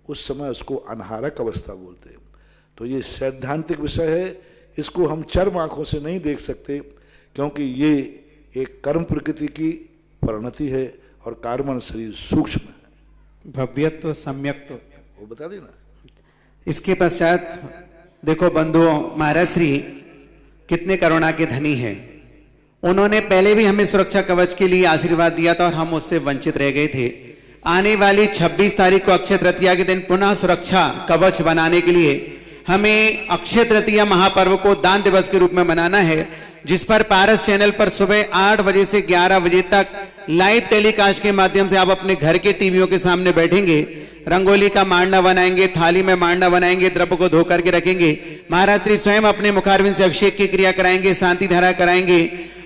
उस समय उसको अनहारक अवस्था बोलते हैं। तो ये सैद्धांतिक विषय है, इसको हम चर्म आंखों से नहीं देख सकते क्योंकि ये एक कर्म प्रकृति की परिणति है और कार्बन शरीर सूक्ष्म है। भव्यत्व सम्यक्त्व वो बता देना। इसके पश्चात देखो बंधुओं, महाराज श्री कितने करुणा के धनी हैं। उन्होंने पहले भी हमें सुरक्षा कवच के लिए आशीर्वाद दिया था और हम उससे वंचित रह गए थे। आने वाली 26 तारीख को अक्षय तृतीया के दिन पुनः सुरक्षा कवच बनाने के लिए हमें अक्षय तृतीया महापर्व को दान दिवस के रूप में मनाना है, जिस पर पारस चैनल पर सुबह 8 बजे से 11 बजे तक लाइव टेलीकास्ट के माध्यम से आप अपने घर के टीवियों के सामने बैठेंगे, रंगोली का मांडा बनाएंगे, थाली में मांडा बनाएंगे, द्रव्य को धो करके रखेंगे, महाराज श्री स्वयं अपने मुखारविंद से अभिषेक की क्रिया कराएंगे, शांति धारा कराएंगे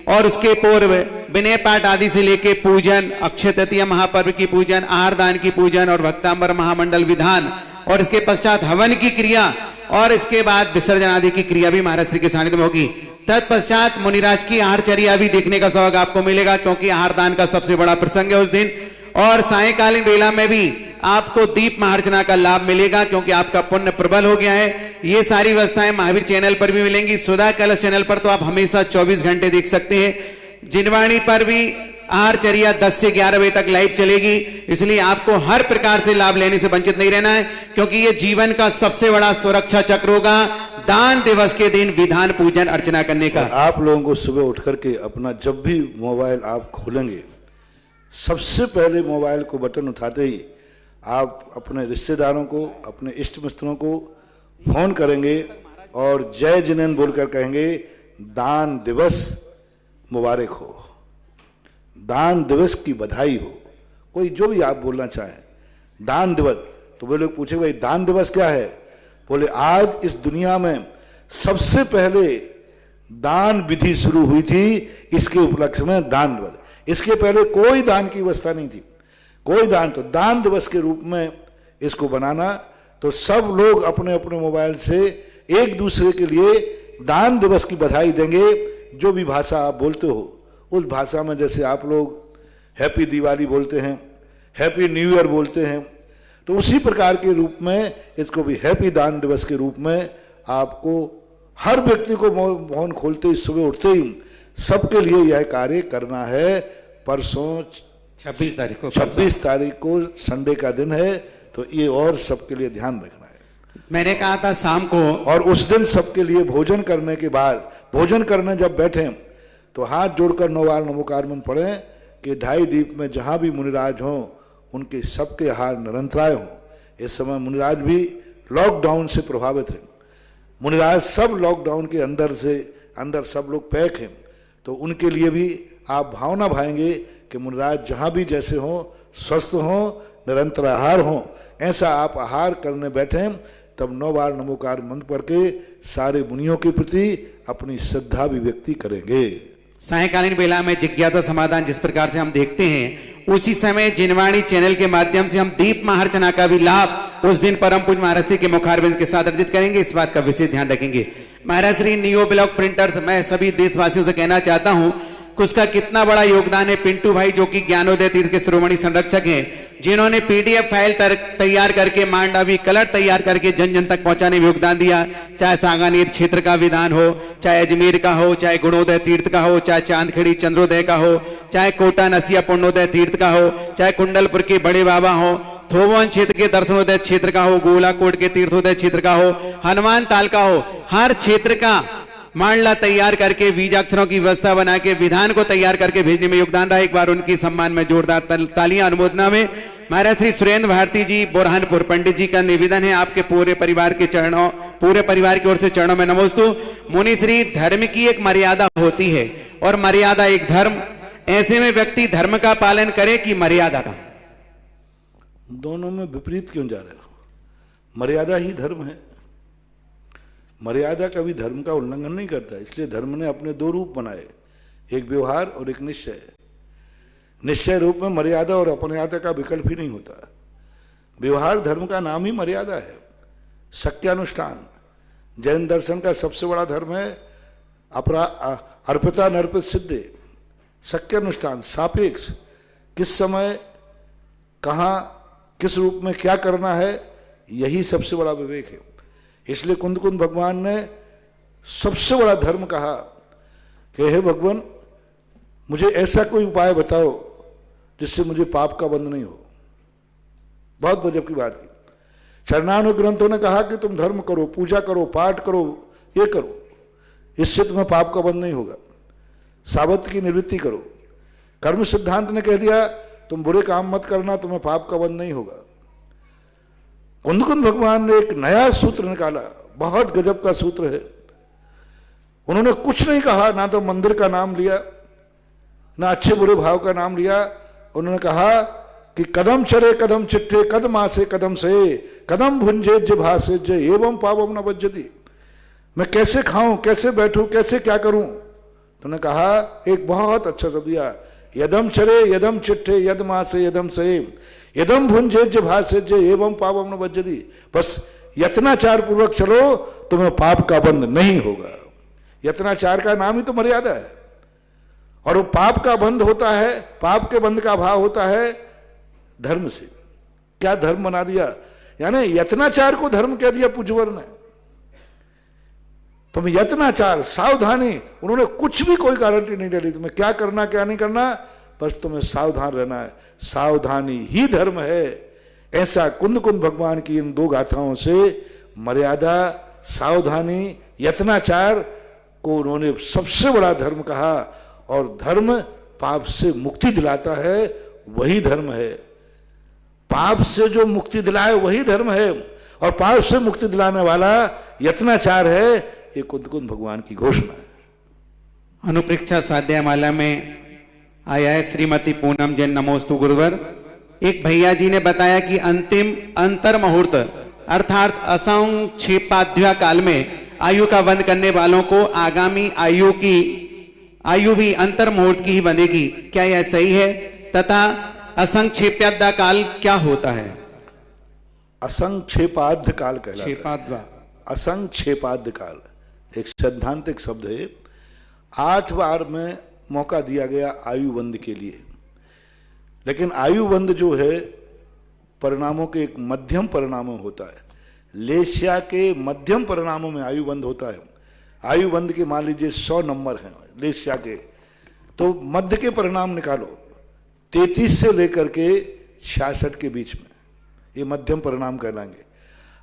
और उसके पूर्व विनय पाठ आदि से लेके पूजन, अक्षय तृतीया महापर्व की पूजन, आहार दान की पूजन और भक्तांबर महामंडल विधान और इसके पश्चात हवन की क्रिया और इसके बाद विसर्जन आदि की क्रिया भी महाराज श्री के सानिध्य में होगी। तत्पश्चात मुनिराज की आहारचर्या भी देखने का सौभाग्य आपको मिलेगा क्योंकि आहार दान का सबसे बड़ा प्रसंग है उस दिन। और सायंकालीन बेला में भी आपको दीप महार्चना का लाभ मिलेगा क्योंकि आपका पुण्य प्रबल हो गया है। ये सारी व्यवस्थाएं महावीर चैनल पर भी मिलेंगी। सुधा कलश चैनल पर तो आप हमेशा 24 घंटे देख सकते हैं। जिनवाणी पर भी आहारचर्या 10 से 11 बजे तक लाइव चलेगी, इसलिए आपको हर प्रकार से लाभ लेने से वंचित नहीं रहना है क्योंकि ये जीवन का सबसे बड़ा सुरक्षा चक्र होगा दान दिवस के दिन विधान पूजन अर्चना करने का। आप लोगों को सुबह उठ करके अपना जब भी मोबाइल आप खोलेंगे, सबसे पहले मोबाइल को बटन उठाते ही आप अपने रिश्तेदारों को, अपने इष्ट मित्रों को फोन करेंगे और जय जिनेन्द्र बोलकर कहेंगे दान दिवस मुबारक हो, दान दिवस की बधाई हो, कोई जो भी आप बोलना चाहें। दान दिवस तो वे लोग पूछे भाई दान दिवस क्या है? बोले आज इस दुनिया में सबसे पहले दान विधि शुरू हुई थी, इसके उपलक्ष्य में दान दिवस। इसके पहले कोई दान की व्यवस्था नहीं थी, कोई दान। तो दान दिवस के रूप में इसको बनाना, तो सब लोग अपने अपने मोबाइल से एक दूसरे के लिए दान दिवस की बधाई देंगे। जो भी भाषा आप बोलते हो उस भाषा में, जैसे आप लोग हैप्पी दिवाली बोलते हैं, हैप्पी न्यू ईयर बोलते हैं, तो उसी प्रकार के रूप में इसको भी हैप्पी दान दिवस के रूप में आपको हर व्यक्ति को मौन खोलते ही सुबह उठते ही सबके लिए यह कार्य करना है। परसों 26 तारीख को 26 तारीख को संडे का दिन है, तो ये और सबके लिए ध्यान रखना है। मैंने कहा था शाम को, और उस दिन सबके लिए भोजन करने के बाद, भोजन करने जब बैठे तो हाथ जोड़कर 9 बार नमोकार मंत्र पढ़ें कि 2.5 दीप में जहां भी मुनिराज हों उनके सबके आहार निरंतराय हों। इस समय मुनिराज भी लॉकडाउन से प्रभावित हैं, मुनिराज सब लॉकडाउन के अंदर सब लोग पैक हैं, तो उनके लिए भी आप भावना भाएंगे कि मुनिराज जहां भी जैसे हों स्वस्थ हों, निरंतर आहार हों। ऐसा आप आहार करने बैठे तब 9 बार नमोकार मंत्र पढ़ के सारे मुनियों के प्रति अपनी श्रद्धा अभिव्यक्ति करेंगे। सायंकालीन बेला में जिज्ञासा समाधान जिस प्रकार से हम देखते हैं, उसी समय जिनवाणी चैनल के माध्यम से हम दीप महार्चना का भी लाभ उस दिन परम पूज्य महाराज श्री के मुखारविंद के साथ अर्जित करेंगे। इस बात का विशेष ध्यान रखेंगे। महाराज श्री नियो ब्लॉक प्रिंटर्स, मैं सभी देशवासियों से कहना चाहता हूं कि उसका कितना बड़ा योगदान है। पिंटू भाई जो कि ज्ञानोदय तीर्थ के शिरोमणि संरक्षक हैं, जिन्होंने पीडीएफ फाइल तैयार करके, मांडवी कलर तैयार करके जन जन तक पहुंचाने में योगदान दिया। चाहे सांगानेर क्षेत्र का विधान हो, चाहे अजमेर का हो, चाहे गुणोदय तीर्थ का हो, चाहे चांदखेड़ी चंद्रोदय का हो, चाहे कोटा नसिया पुण्योदय तीर्थ का हो, चाहे कुंडलपुर के बड़े बाबा हो, थोवन क्षेत्र के दर्शनोदय क्षेत्र का हो, गोलाकोट के तीर्थोदय क्षेत्र का हो, हनुमान ताल का हो, हर क्षेत्र का मांडला तैयार करके बीजाक्षरों की व्यवस्था बना के विधान को तैयार करके भेजने में योगदान रहा। एक बार उनकी सम्मान में जोरदार तालियां अनुमोदना में। महाराज श्री सुरेंद्र भारती जी बुरहानपुर पंडित जी का निवेदन है आपके पूरे परिवार के चरणों, पूरे परिवार की ओर से चरणों में नमोस्तु। मुनि श्री, धर्म की एक मर्यादा होती है और मर्यादा एक धर्म, ऐसे में व्यक्ति धर्म का पालन करे कि मर्यादा का? दोनों में विपरीत क्यों जा रहे हो? मर्यादा ही धर्म है। मर्यादा कभी धर्म का उल्लंघन नहीं करता, इसलिए धर्म ने अपने दो रूप बनाए, एक व्यवहार और एक निश्चय। निश्चय रूप में मर्यादा और अपमर्यादा का विकल्प ही नहीं होता। व्यवहार धर्म का नाम ही मर्यादा है। शक्यानुष्ठान जैन दर्शन का सबसे बड़ा धर्म है। अर्पिता नर्पित सिद्धे, शक्यानुष्ठान सापेक्ष, किस समय कहाँ किस रूप में क्या करना है, यही सबसे बड़ा विवेक है। इसलिए कुंद भगवान ने सबसे बड़ा धर्म कहा कि हे भगवान, मुझे ऐसा कोई उपाय बताओ जिससे मुझे पाप का बंध नहीं हो। बहुत गजब की बात की। चरणानुग्रंथों ने कहा कि तुम धर्म करो, पूजा करो, पाठ करो, ये करो, इससे तुम्हें पाप का बंध नहीं होगा। सावत की निवृत्ति करो। कर्म सिद्धांत ने कह दिया तुम बुरे काम मत करना, तुम्हें पाप का बंध नहीं होगा। कुंद भगवान ने एक नया सूत्र निकाला, बहुत गजब का सूत्र है। उन्होंने कुछ नहीं कहा, ना तो मंदिर का नाम लिया, ना अच्छे बुरे भाव का नाम लिया। उन्होंने कहा कि कदम चरे कदम चिट्ठे, कदम आसे कदम से, कदम भुंजे भासे जे एवं पावम न बज्जति। मैं कैसे खाऊं, कैसे बैठूं, कैसे क्या करूं? तो उन्होंने कहा एक बहुत अच्छा शब्द दिया, यदम चरे यदम चिट्ठे यदम आसे यदम से, यदम भुंजे भासे जे एवं पावम न बज्जति। बस यत्नाचार पूर्वक चलो, तुम्हें पाप का बंध नहीं होगा। यत्नाचार का नाम ही तो मर्यादा है। और वो पाप का बंध होता है, पाप के बंध का भाव होता है धर्म से। क्या धर्म बना दिया, यानी यत्नाचार को धर्म कह दिया पूज्यवर ने। तुम यत्नाचार, सावधानी, उन्होंने कुछ भी कोई गारंटी नहीं डाली तुम्हें क्या करना क्या नहीं करना, बस तुम्हें सावधान रहना है। सावधानी ही धर्म है। ऐसा कुंद भगवान की इन दो गाथाओं से मर्यादा, सावधानी, यत्नाचार को उन्होंने सबसे बड़ा धर्म कहा। और धर्म पाप से मुक्ति दिलाता है, वही धर्म है। पाप से जो मुक्ति दिलाए वही धर्म है, और पाप से मुक्ति दिलाने वाला यत्नाचार है। ये कुंद भगवान की घोषणा है। अनुप्रेक्षा स्वाध्याय माला में आया है श्रीमती पूनम जैन, नमोस्तु गुरुवर। एक भैया जी ने बताया कि अंतिम अंतर मुहूर्त अर्थात असंक्षेपाध्याय काल में आयु का बंध करने वालों को आगामी आयु भी अंतर मुहूर्त की ही बंधेगी। क्या यह सही है? तथा असंक्षेपाध्याय काल क्या होता है? असंक्षेपाध्याय काल कहलाता है। असंक्षेपाध्याय काल एक सैद्धांतिक शब्द है। 8 बार में मौका दिया गया आयुबंध के लिए, लेकिन आयुबंध जो है परिणामों के एक मध्यम परिणामों होता है। लेस्या के मध्यम परिणामों में आयुबंध होता है। आयुबंध के मान लीजिए 100 नंबर हैं लेस्या के, तो मध्य के परिणाम निकालो 33 से लेकर के 66 के बीच में, ये मध्यम परिणाम कहलाएंगे।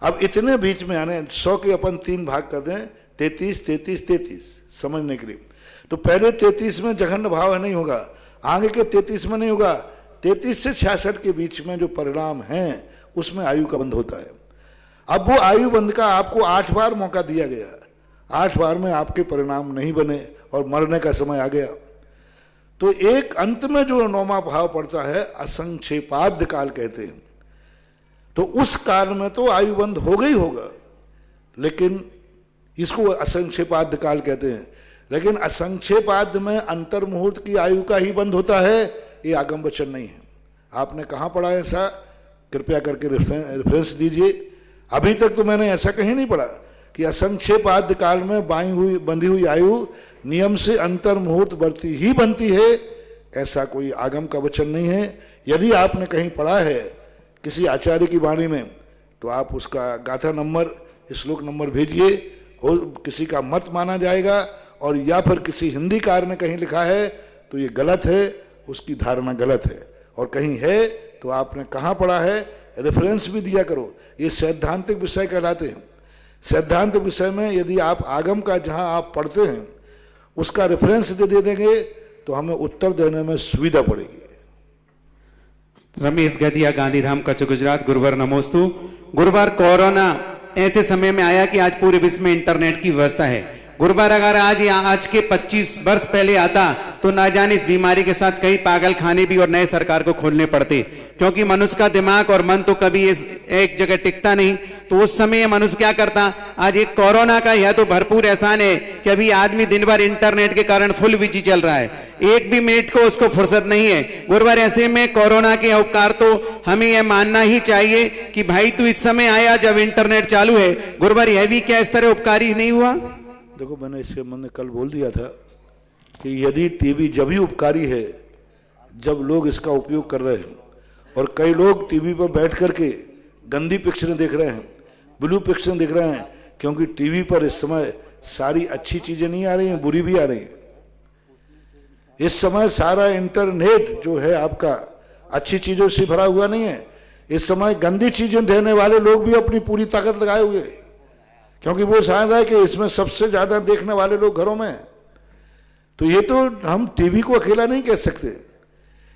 अब इतने बीच में आने 100 के अपन 3 भाग कर दें, 33 33 33 समझने के लिए। तो पहले 33 में जघन्य भाव नहीं होगा, आगे के 33 में नहीं होगा। 33 से 66 के बीच में जो परिणाम हैं उसमें आयु का बंध होता है। अब वो आयु बंध का आपको 8 बार मौका दिया गया, 8 बार में आपके परिणाम नहीं बने और मरने का समय आ गया। तो एक अंत में जो 9वां भाव पड़ता है असंक्षेपाध्याय काल कहते हैं। तो उस काल में तो आयु बंध होगा ही होगा, लेकिन इसको असंक्षेपाध्याय काल कहते हैं। लेकिन असंक्षेपाध्याय में अंतर मुहूर्त की आयु का ही बंध होता है, ये आगम वचन नहीं है। आपने कहाँ पढ़ा है ऐसा? कृपया करके रेफरेंस दीजिए। अभी तक तो मैंने ऐसा कहीं नहीं पढ़ा कि असंक्षेपाध्याय काल में बंधी हुई आयु नियम से अंतर मुहूर्त बढ़ती ही बनती है, ऐसा कोई आगम का वचन नहीं है। यदि आपने कहीं पढ़ा है किसी आचार्य की वाणी में, तो आप उसका गाथा नंबर, श्लोक नंबर भेजिए। हो किसी का मत माना जाएगा, और या फिर किसी हिंदीकार ने कहीं लिखा है तो ये गलत है, उसकी धारणा गलत है। और कहीं है तो आपने कहाँ पढ़ा है, रेफरेंस भी दिया करो। ये सैद्धांतिक विषय कहलाते हैं। सैद्धांतिक विषय में यदि आप आगम का जहाँ आप पढ़ते हैं उसका रेफरेंस दे देंगे तो हमें उत्तर देने में सुविधा पड़ेगी। रमेश गदिया, गांधीधाम, कच्छ, गुजरात। गुरुवार नमोस्तु। गुरुवार कोरोना ऐसे समय में आया कि आज पूरे विश्व में इंटरनेट की व्यवस्था है। गुरुवार अगर आज के 25 वर्ष पहले आता तो ना जाने इस बीमारी के साथ कई पागल खाने भी और नए सरकार को खोलने पड़ते, क्योंकि मनुष्य का दिमाग और मन तो कभी एक जगह टिकता नहीं। तो उस समय मनुष्य क्या करता। आज एक कोरोना का यह तो भरपूर एहसान है कि अभी आदमी दिन भर इंटरनेट के कारण फुल बिजी चल रहा है, एक भी मिनट को उसको फुर्सत नहीं है। गुरुवार ऐसे में कोरोना के उपकार तो हमें यह मानना ही चाहिए कि भाई तू इस समय आया जब इंटरनेट चालू है। गुरुवार यह भी क्या इस तरह उपकारी नहीं हुआ? देखो, मैंने इसके मन में कल बोल दिया था कि यदि टीवी जब ही उपकारी है जब लोग इसका उपयोग कर रहे हैं, और कई लोग टीवी पर बैठ करके गंदी पिक्चरें देख रहे हैं, ब्लू पिक्चरें देख रहे हैं, क्योंकि टीवी पर इस समय सारी अच्छी चीजें नहीं आ रही हैं, बुरी भी आ रही हैं। इस समय सारा इंटरनेट जो है आपका अच्छी चीजों से भरा हुआ नहीं है। इस समय गंदी चीजें देने वाले लोग भी अपनी पूरी ताकत लगाए हुए, क्योंकि वो समझ रहा है कि इसमें सबसे ज्यादा देखने वाले लोग घरों में। तो ये तो हम टीवी को अकेला नहीं कह सकते,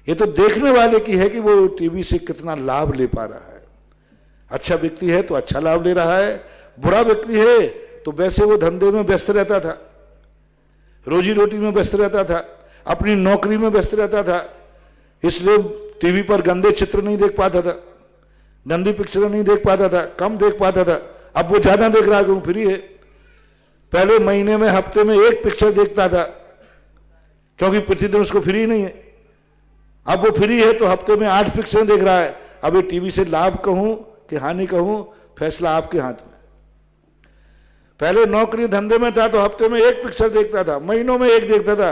ये तो देखने वाले की है कि वो टीवी से कितना लाभ ले पा रहा है। अच्छा व्यक्ति है तो अच्छा लाभ ले रहा है, बुरा व्यक्ति है तो वैसे वो धंधे में व्यस्त रहता था, रोजी रोटी में व्यस्त रहता था, अपनी नौकरी में व्यस्त रहता था, इसलिए टीवी पर गंदे चित्र नहीं देख पाता था, गंदी पिक्चर नहीं देख पाता था, कम देख पाता था। अब वो ज्यादा देख रहा है क्योंकि फ्री है। पहले महीने में हफ्ते में एक पिक्चर देखता था क्योंकि प्रतिदिन उसको फ्री नहीं है। अब वो फ्री है तो हफ्ते में 8 पिक्चर देख रहा है। अब ये टीवी से लाभ कहूं कि हानि कहूं, फैसला आपके हाथ में। पहले नौकरी धंधे में था तो हफ्ते में 1 पिक्चर देखता था, महीनों में 1 देखता था,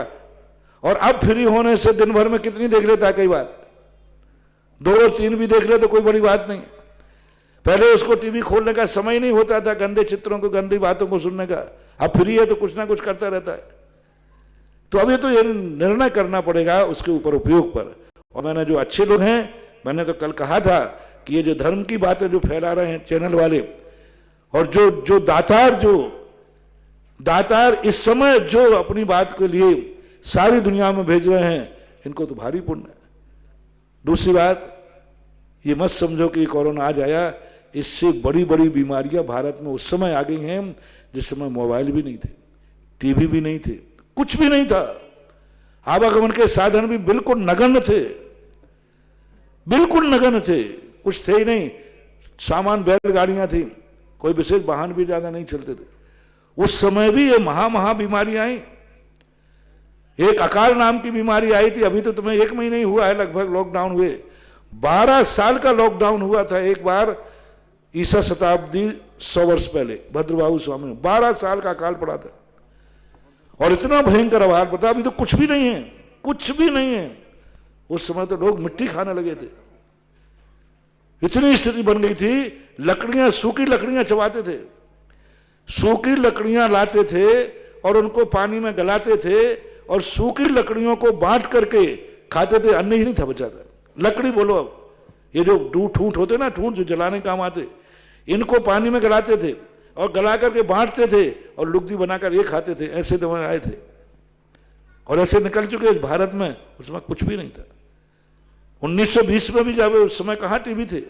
और अब फ्री होने से दिन भर में कितनी देख लेता है, कई बार 2 और 3 भी देख ले तो कोई बड़ी बात नहीं। पहले उसको टीवी खोलने का समय नहीं होता था, गंदे चित्रों को, गंदी बातों को सुनने का। अब फ्री है तो कुछ ना कुछ करता रहता है। तो अब ये तो ये निर्णय करना पड़ेगा उसके ऊपर उपयोग पर। और मैंने जो अच्छे लोग हैं, मैंने तो कल कहा था कि ये जो धर्म की बातें जो फैला रहे हैं चैनल वाले, और जो दातार इस समय जो अपनी बात के लिए सारी दुनिया में भेज रहे हैं, इनको तो भारी पुण्य है। दूसरी बात, ये मत समझो कि कोरोना आज आया, इससे बड़ी बड़ी बीमारियां भारत में उस समय आ गई हैं जिस समय मोबाइल भी नहीं थे, टीवी भी नहीं थे, कुछ भी नहीं था। आवागमन के साधन भी बिल्कुल नगण्य थे, बिल्कुल नगण्य थे, कुछ थे ही नहीं। सामान बैलगाड़ियां थी, कोई विशेष वाहन भी ज्यादा नहीं चलते थे। उस समय भी ये महा बीमारियां आई। एक अकाल नाम की बीमारी आई थी, अभी तो तुम्हें 1 महीना ही हुआ है लगभग लॉकडाउन हुए। 12 साल का लॉकडाउन हुआ था एक बार, ईसा शताब्दी 100 वर्ष पहले, भद्रबाहु स्वामी ने 12 साल का अकाल पड़ा था, और इतना भयंकर अकाल पड़ा। अभी तो कुछ भी नहीं है, कुछ भी नहीं है। उस समय तो लोग मिट्टी खाने लगे थे, इतनी स्थिति बन गई थी। लकड़ियां, सूखी लकड़ियां चबाते थे, सूखी लकड़ियां लाते थे और उनको पानी में गलाते थे, और सूखी लकड़ियों को बांट करके खाते थे। अन्न ही नहीं था बचाता। लकड़ी बोलो, अब ये जो ठूंठ होते ना, ठूंठ जो जलाने काम आते, इनको पानी में गलाते थे और गला करके बांटते थे और लुगदी बनाकर ये खाते थे। ऐसे दवाएं आए थे और ऐसे निकल चुके भारत में। उस समय कुछ भी नहीं था। 1920 में भी जावे, उस समय कहाँ टीवी थे,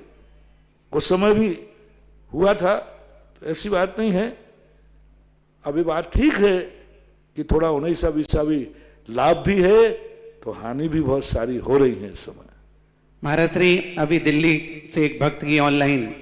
उस समय भी हुआ था। तो ऐसी बात नहीं है। अभी बात ठीक है कि थोड़ा 19-20 भी लाभ भी है, तो हानि भी बहुत सारी हो रही है इस समय। महाराज श्री, अभी दिल्ली से एक भक्त की ऑनलाइन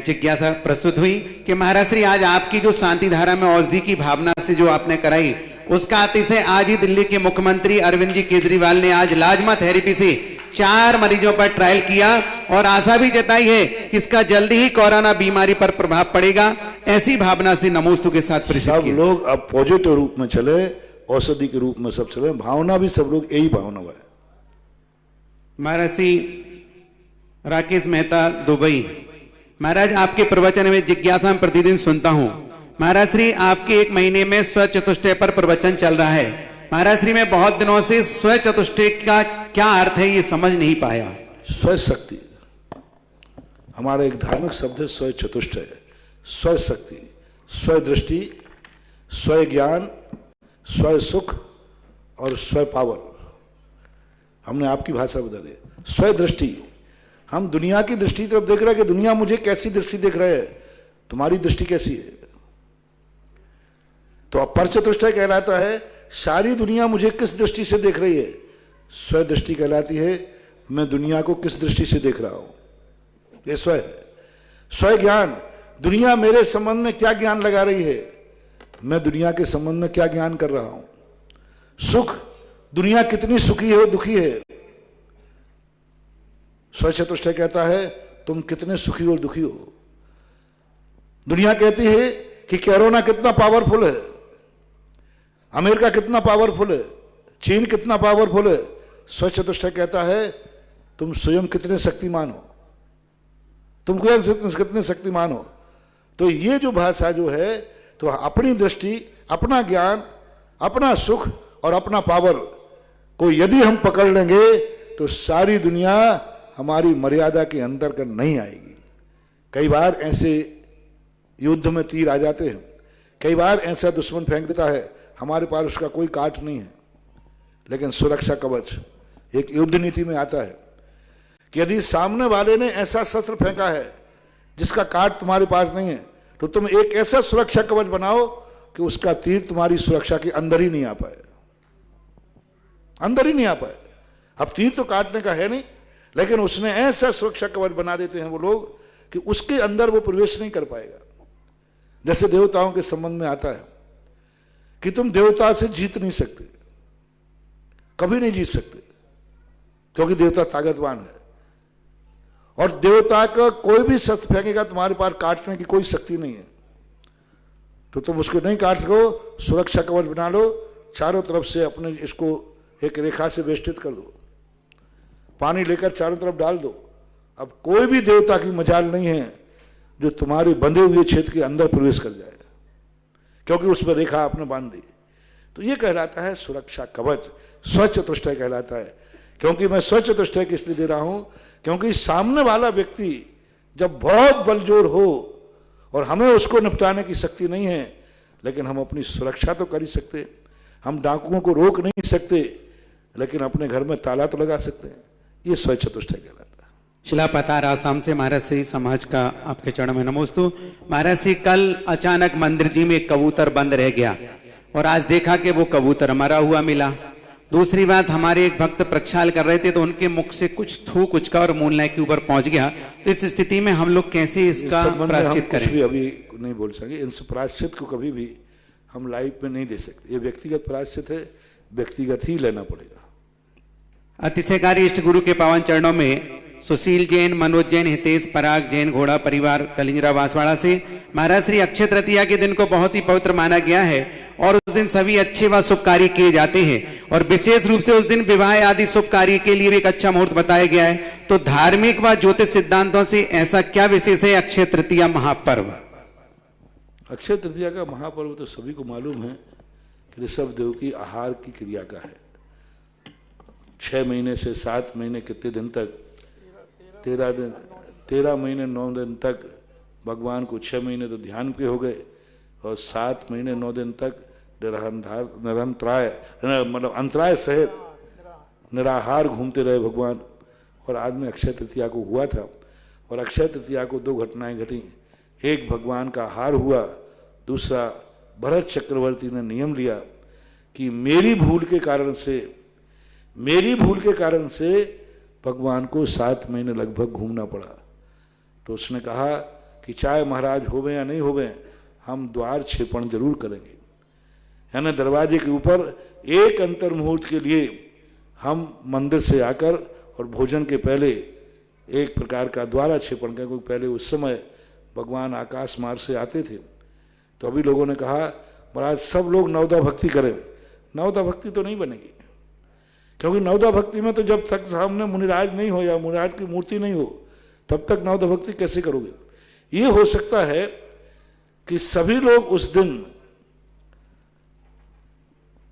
जिज्ञासा प्रस्तुत हुई कि महाराज श्री, आज आपकी जो शांति धारा में औषधि की भावना से जो आपने कराई, उसका अतिशय आज ही दिल्ली के मुख्यमंत्री अरविंद जी केजरीवाल ने आज प्लाज्मा थेरेपी से 4 मरीजों पर ट्रायल किया और आशा भी जताई है कि इसका जल्दी ही कोरोना बीमारी पर प्रभाव पड़ेगा। ऐसी भावना से नमोस्तु के साथ सब लोग अब पॉजिटिव रूप में चले, औषधि के रूप में सब चले, भावना भी सब लोग यही भावना है। महाराज श्री राकेश मेहता, दुबई। महाराज, आपके प्रवचन में जिज्ञासा में प्रतिदिन सुनता हूं। महाराज श्री, आपके 1 महीने में स्व चतुष्टय पर प्रवचन चल रहा है। महाराज श्री, मैं बहुत दिनों से स्व चतुष्टय का क्या अर्थ है ये समझ नहीं पाया। स्व शक्ति हमारा एक धार्मिक शब्द है। स्व चतुष्टय, स्व शक्ति, स्व दृष्टि, स्व ज्ञान, स्व सुख और स्व पावर। हमने आपकी भाषा बता दी, स्वदृष्टि। हम दुनिया की दृष्टि तरफ देख रहे हैं कि दुनिया मुझे कैसी दृष्टि देख रहे है, तुम्हारी दृष्टि कैसी है। तो अपर चतुष्टय कहलाता है सारी दुनिया मुझे किस दृष्टि से देख रही है, स्वदृष्टि कहलाती है मैं दुनिया को किस दृष्टि से देख रहा हूं, ये स्व है। स्व ज्ञान, दुनिया मेरे संबंध में क्या ज्ञान लगा रही है, मैं दुनिया के संबंध में क्या ज्ञान कर रहा हूं। सुख, दुनिया कितनी सुखी है दुखी है, स्व चतुष्टय कहता है तुम कितने सुखी और दुखी हो। दुनिया कहती है कि कोरोना कितना पावरफुल है, अमेरिका कितना पावरफुल है, चीन कितना पावरफुल है। स्व चतुष्टय कहता है तुम स्वयं कितने शक्तिमान हो, तुम कितने शक्तिमान हो। तो ये जो भाषा जो है, तो अपनी दृष्टि, अपना ज्ञान, अपना सुख और अपना पावर को यदि हम पकड़ लेंगे तो सारी दुनिया हमारी मर्यादा के अंदर कर नहीं आएगी। कई बार ऐसे युद्ध में तीर आ जाते हैं, कई बार ऐसा दुश्मन फेंक देता है, हमारे पास उसका कोई काट नहीं है, लेकिन सुरक्षा कवच एक युद्ध नीति में आता है कि यदि सामने वाले ने ऐसा शस्त्र फेंका है जिसका काट तुम्हारे पास नहीं है, तो तुम एक ऐसा सुरक्षा कवच बनाओ कि उसका तीर तुम्हारी सुरक्षा के अंदर ही नहीं आ पाए, अंदर ही नहीं आ पाए। अब तीर तो काटने का है नहीं, लेकिन उसने ऐसा सुरक्षा कवच बना देते हैं वो लोग कि उसके अंदर वो प्रवेश नहीं कर पाएगा। जैसे देवताओं के संबंध में आता है कि तुम देवता से जीत नहीं सकते, कभी नहीं जीत सकते, क्योंकि देवता ताकतवान है और देवता का कोई भी शस्त्र फेंकेगा तुम्हारे पास काटने की कोई शक्ति नहीं है, तो तुम उसको नहीं काट सको। सुरक्षा कवच बना लो, चारों तरफ से अपने इसको एक रेखा से वेष्टित कर दो, पानी लेकर चारों तरफ डाल दो। अब कोई भी देवता की मजाल नहीं है जो तुम्हारे बंधे हुए क्षेत्र के अंदर प्रवेश कर जाए, क्योंकि उस पर रेखा आपने बांध दी। तो ये कहलाता है सुरक्षा कवच, स्व चतुष्टय कहलाता है। क्योंकि मैं स्व चतुष्टय किस लिए दे रहा हूं, क्योंकि सामने वाला व्यक्ति जब बहुत बलजोर हो और हमें उसको निपटाने की शक्ति नहीं है, लेकिन हम अपनी सुरक्षा तो कर ही सकते। हम डाकुओं को रोक नहीं सकते, लेकिन अपने घर में ताला तो लगा सकते हैं। ये स्व चतुष्टय कहलाता है। शिलापतार आसाम से महाराज श्री समाज का आपके चरण में नमोस्तु। महाराज श्री कल अचानक मंदिर जी में एक कबूतर बंद रह गया और आज देखा कि वो कबूतर मरा हुआ मिला। दूसरी बात, हमारे एक भक्त प्रक्षाल कर रहे थे तो उनके मुख से कुछ थूक उचका और मूलनाय के ऊपर पहुंच गया। तो इस स्थिति में हम लोग कैसे इसका प्रायश्चित करें? कुछ भी अभी नहीं बोल सके। इस प्रायश्चित को कभी भी हम लाइव में नहीं दे सकते। ये व्यक्तिगत प्रायश्चित है, व्यक्तिगत ही लेना पड़ेगा। अतिशयकारी इष्ट गुरु के पावन चरणों में सुशील जैन, मनोज जैन, हितेश पराग जैन घोड़ा परिवार कलिंजरा बांसवाड़ा से महाराज श्री अक्षय तृतीया के दिन को बहुत ही पवित्र माना गया है और उस दिन सभी अच्छे व शुभ कार्य किए जाते हैं और विशेष रूप से उस दिन विवाह आदि शुभ कार्य के लिए भी एक अच्छा मुहूर्त बताया गया है। तो धार्मिक व ज्योतिष सिद्धांतों से ऐसा क्या विशेष है अक्षय तृतीया महापर्व? अक्षय तृतीया का महापर्व तो सभी को मालूम है कि ऋषभ देव की आहार की क्रिया का है। 6 महीने से 7 महीने कितने दिन तक, 13 महीने 9 दिन तक भगवान को 6 महीने तो ध्यान के हो गए और 7 महीने 9 दिन तक निरंतराय मतलब अंतराय सहित निराहार घूमते रहे भगवान। और आज में अक्षय तृतीया को हुआ था और अक्षय तृतीया को 2 घटनाएं घटी। एक भगवान का आहार हुआ, दूसरा भरत चक्रवर्ती ने नियम लिया कि मेरी भूल के कारण से भगवान को 7 महीने लगभग घूमना पड़ा। तो उसने कहा कि चाहे महाराज होवे या नहीं होवे, हम द्वार छेपण जरूर करेंगे, यानी दरवाजे के ऊपर एक अंतर मुहूर्त के लिए हम मंदिर से आकर और भोजन के पहले एक प्रकार का द्वारा छेपण करें। क्योंकि पहले उस समय भगवान आकाश मार्ग से आते थे। तो अभी लोगों ने कहा महाराज सब लोग नवदा भक्ति करें। नवदा भक्ति तो नहीं बनेगी, क्योंकि नवदा भक्ति में तो जब तक सामने मुनिराज नहीं हो या मुनिराज की मूर्ति नहीं हो तब तक नवदा भक्ति कैसे करोगे? ये हो सकता है कि सभी लोग उस दिन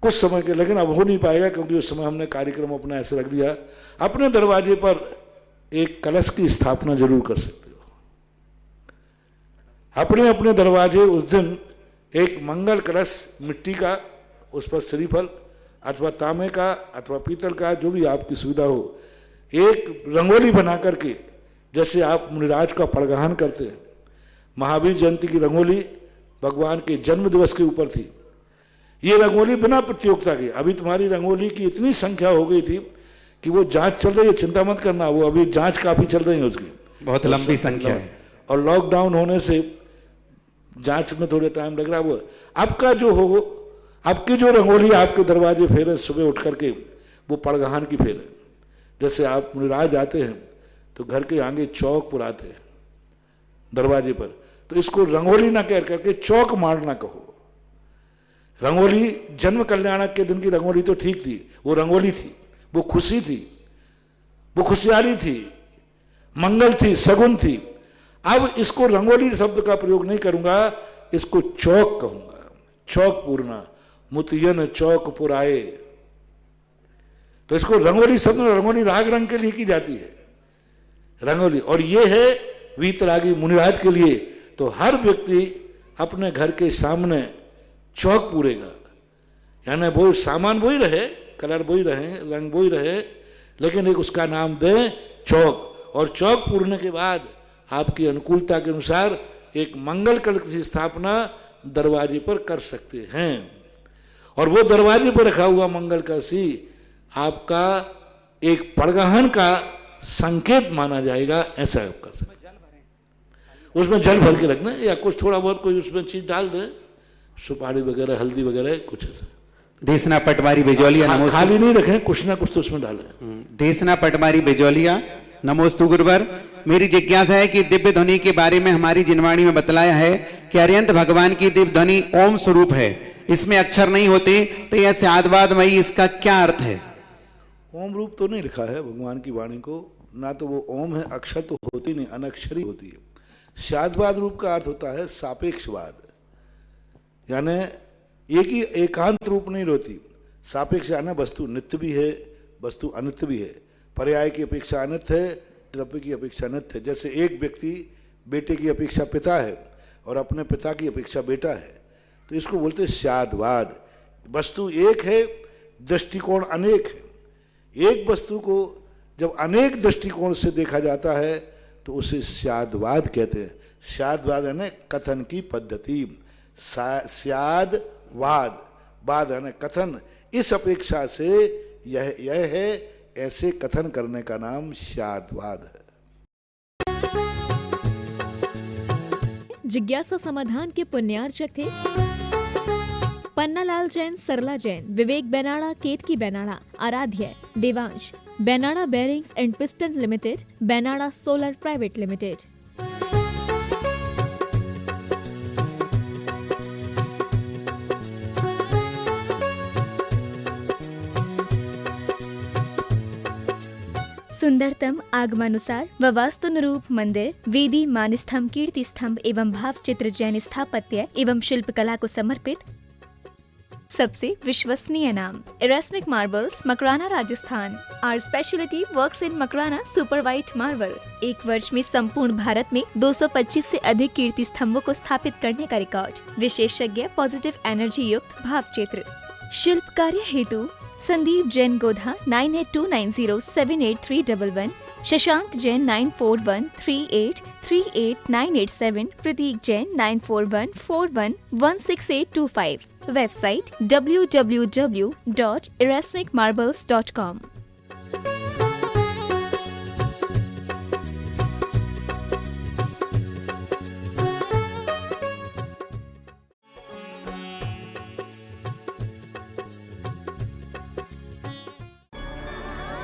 कुछ समय के, लेकिन अब हो नहीं पाएगा क्योंकि उस समय हमने कार्यक्रम अपना ऐसे रख दिया। अपने दरवाजे पर एक कलश की स्थापना जरूर कर सकते हो। अपने अपने दरवाजे उस दिन एक मंगल कलश मिट्टी का, उस पर श्रीफल अथवा तांबे का अथवा पीतल का, जो भी आपकी सुविधा हो, एक रंगोली बना करके, जैसे आप मुनिराज का पड़गहन करते हैं, महावीर जयंती की रंगोली भगवान के जन्म दिवस के ऊपर थी। ये रंगोली बिना प्रतियोगिता के, अभी तुम्हारी रंगोली की इतनी संख्या हो गई थी कि वो जांच चल रही है, चिंता मत करना, वो अभी जांच काफी चल रही है उसकी, बहुत लंबी संख्या है। और लॉकडाउन होने से जांच में थोड़े टाइम लग रहा है। वो आपका जो हो, आपकी जो रंगोली आपके दरवाजे फेरे सुबह उठ करके, वो पड़गहान की फेरे। जैसे आप मुनिराज आते हैं तो घर के आगे चौक पुराते हैं दरवाजे पर, तो इसको रंगोली ना कह करके चौक मारना कहो। रंगोली जन्म कल्याणक के दिन की रंगोली तो ठीक थी, वो रंगोली थी, वो खुशी थी, वो खुशहाली थी, मंगल थी, सगुन थी। अब इसको रंगोली शब्द का प्रयोग नहीं करूंगा, इसको चौक कहूंगा। चौक पूरना, मुतियन चौक पुराए, तो इसको रंगोली शब्द, रंगोली राग रंग के लिए की जाती है रंगोली, और ये है वीतरागी मुनिराज के लिए। तो हर व्यक्ति अपने घर के सामने चौक पूरेगा, यानी वो सामान वही रहे, कलर वही रहे, रंग वही रहे, लेकिन एक उसका नाम दे चौक। और चौक पूरने के बाद आपकी अनुकूलता के अनुसार एक मंगल कलश की स्थापना दरवाजे पर कर सकते हैं, और वो दरवाजे पर रखा हुआ मंगल कलश ही आपका एक पड़गहन का संकेत माना जाएगा। ऐसा आप कर सकते, उसमें जल भर के रखना, या कुछ थोड़ा बहुत कोई उसमें चीज डाल दे, सुपारी वगैरह, हल्दी वगैरह, कुछ ऐसा। देसना पटवारी बिजौलिया, खाली नहीं रखें, कुछ ना कुछ तो उसमें डालें। देसना पटवारी बिजौलिया, नमोस्तु गुरुवर। मेरी जिज्ञासा है कि दिव्य ध्वनि के बारे में हमारी जिनवाणी में बतलाया है कि अरिहंत भगवान की दिव्य ध्वनि ओम स्वरूप है, इसमें अक्षर नहीं होते, तो यह स्यादवादमयी, इसका क्या अर्थ है? ओम रूप तो नहीं लिखा है भगवान की वाणी को, ना तो वो ओम है, अक्षर तो होती नहीं, अनक्षरी होती है। स्यादवाद रूप का अर्थ होता है सापेक्षवाद, यानी एक ही एकांत रूप नहीं होती। सापेक्ष यानी वस्तु नित्य भी है, वस्तु अनित्य भी है, पर्याय की अपेक्षा अनित्य है, द्रव्य की अपेक्षा नित्य है। जैसे एक व्यक्ति बेटे की अपेक्षा पिता है और अपने पिता की अपेक्षा बेटा है, तो इसको बोलते हैं स्यादवाद। वस्तु एक है, दृष्टिकोण अनेक है। एक वस्तु को जब अनेक दृष्टिकोण से देखा जाता है तो उसे स्यादवाद कहते हैं। स्यादवाद है ना कथन की पद्धति, स्यादवाद, वाद है ना कथन, इस अपेक्षा से यह है, ऐसे कथन करने का नाम स्यादवाद है। जिज्ञासा समाधान के पुण्यार्चक थे पन्नालाल जैन, सरला जैन, विवेक बेनाड़ा, Ketaki Benada, Aaradhya, Devansh, Benada bearings and piston limited, Benada solar private limited. सुंदरतम आगमानुसार व वास्तुनुरूप मंदिर, वेदी मानस्तंभ, कीर्ति स्तंभ एवं भाव चित्र जैन स्थापत्य एवं शिल्पकला को समर्पित सबसे विश्वसनीय नाम Erasmic marbles, Makrana, Rajasthan. Our speciality works in Makrana super white marble. एक वर्ष में संपूर्ण भारत में 225 से अधिक कीर्ति स्तंभों को स्थापित करने का रिकॉर्ड। विशेषज्ञ पॉजिटिव एनर्जी युक्त भाव चित्र। शिल्प कार्य हेतु संदीप जैन गोधा 9829078311, शशांक जैन 9413838987, प्रतीक जैन 9414116825। Website www.erasmicmarbles.com।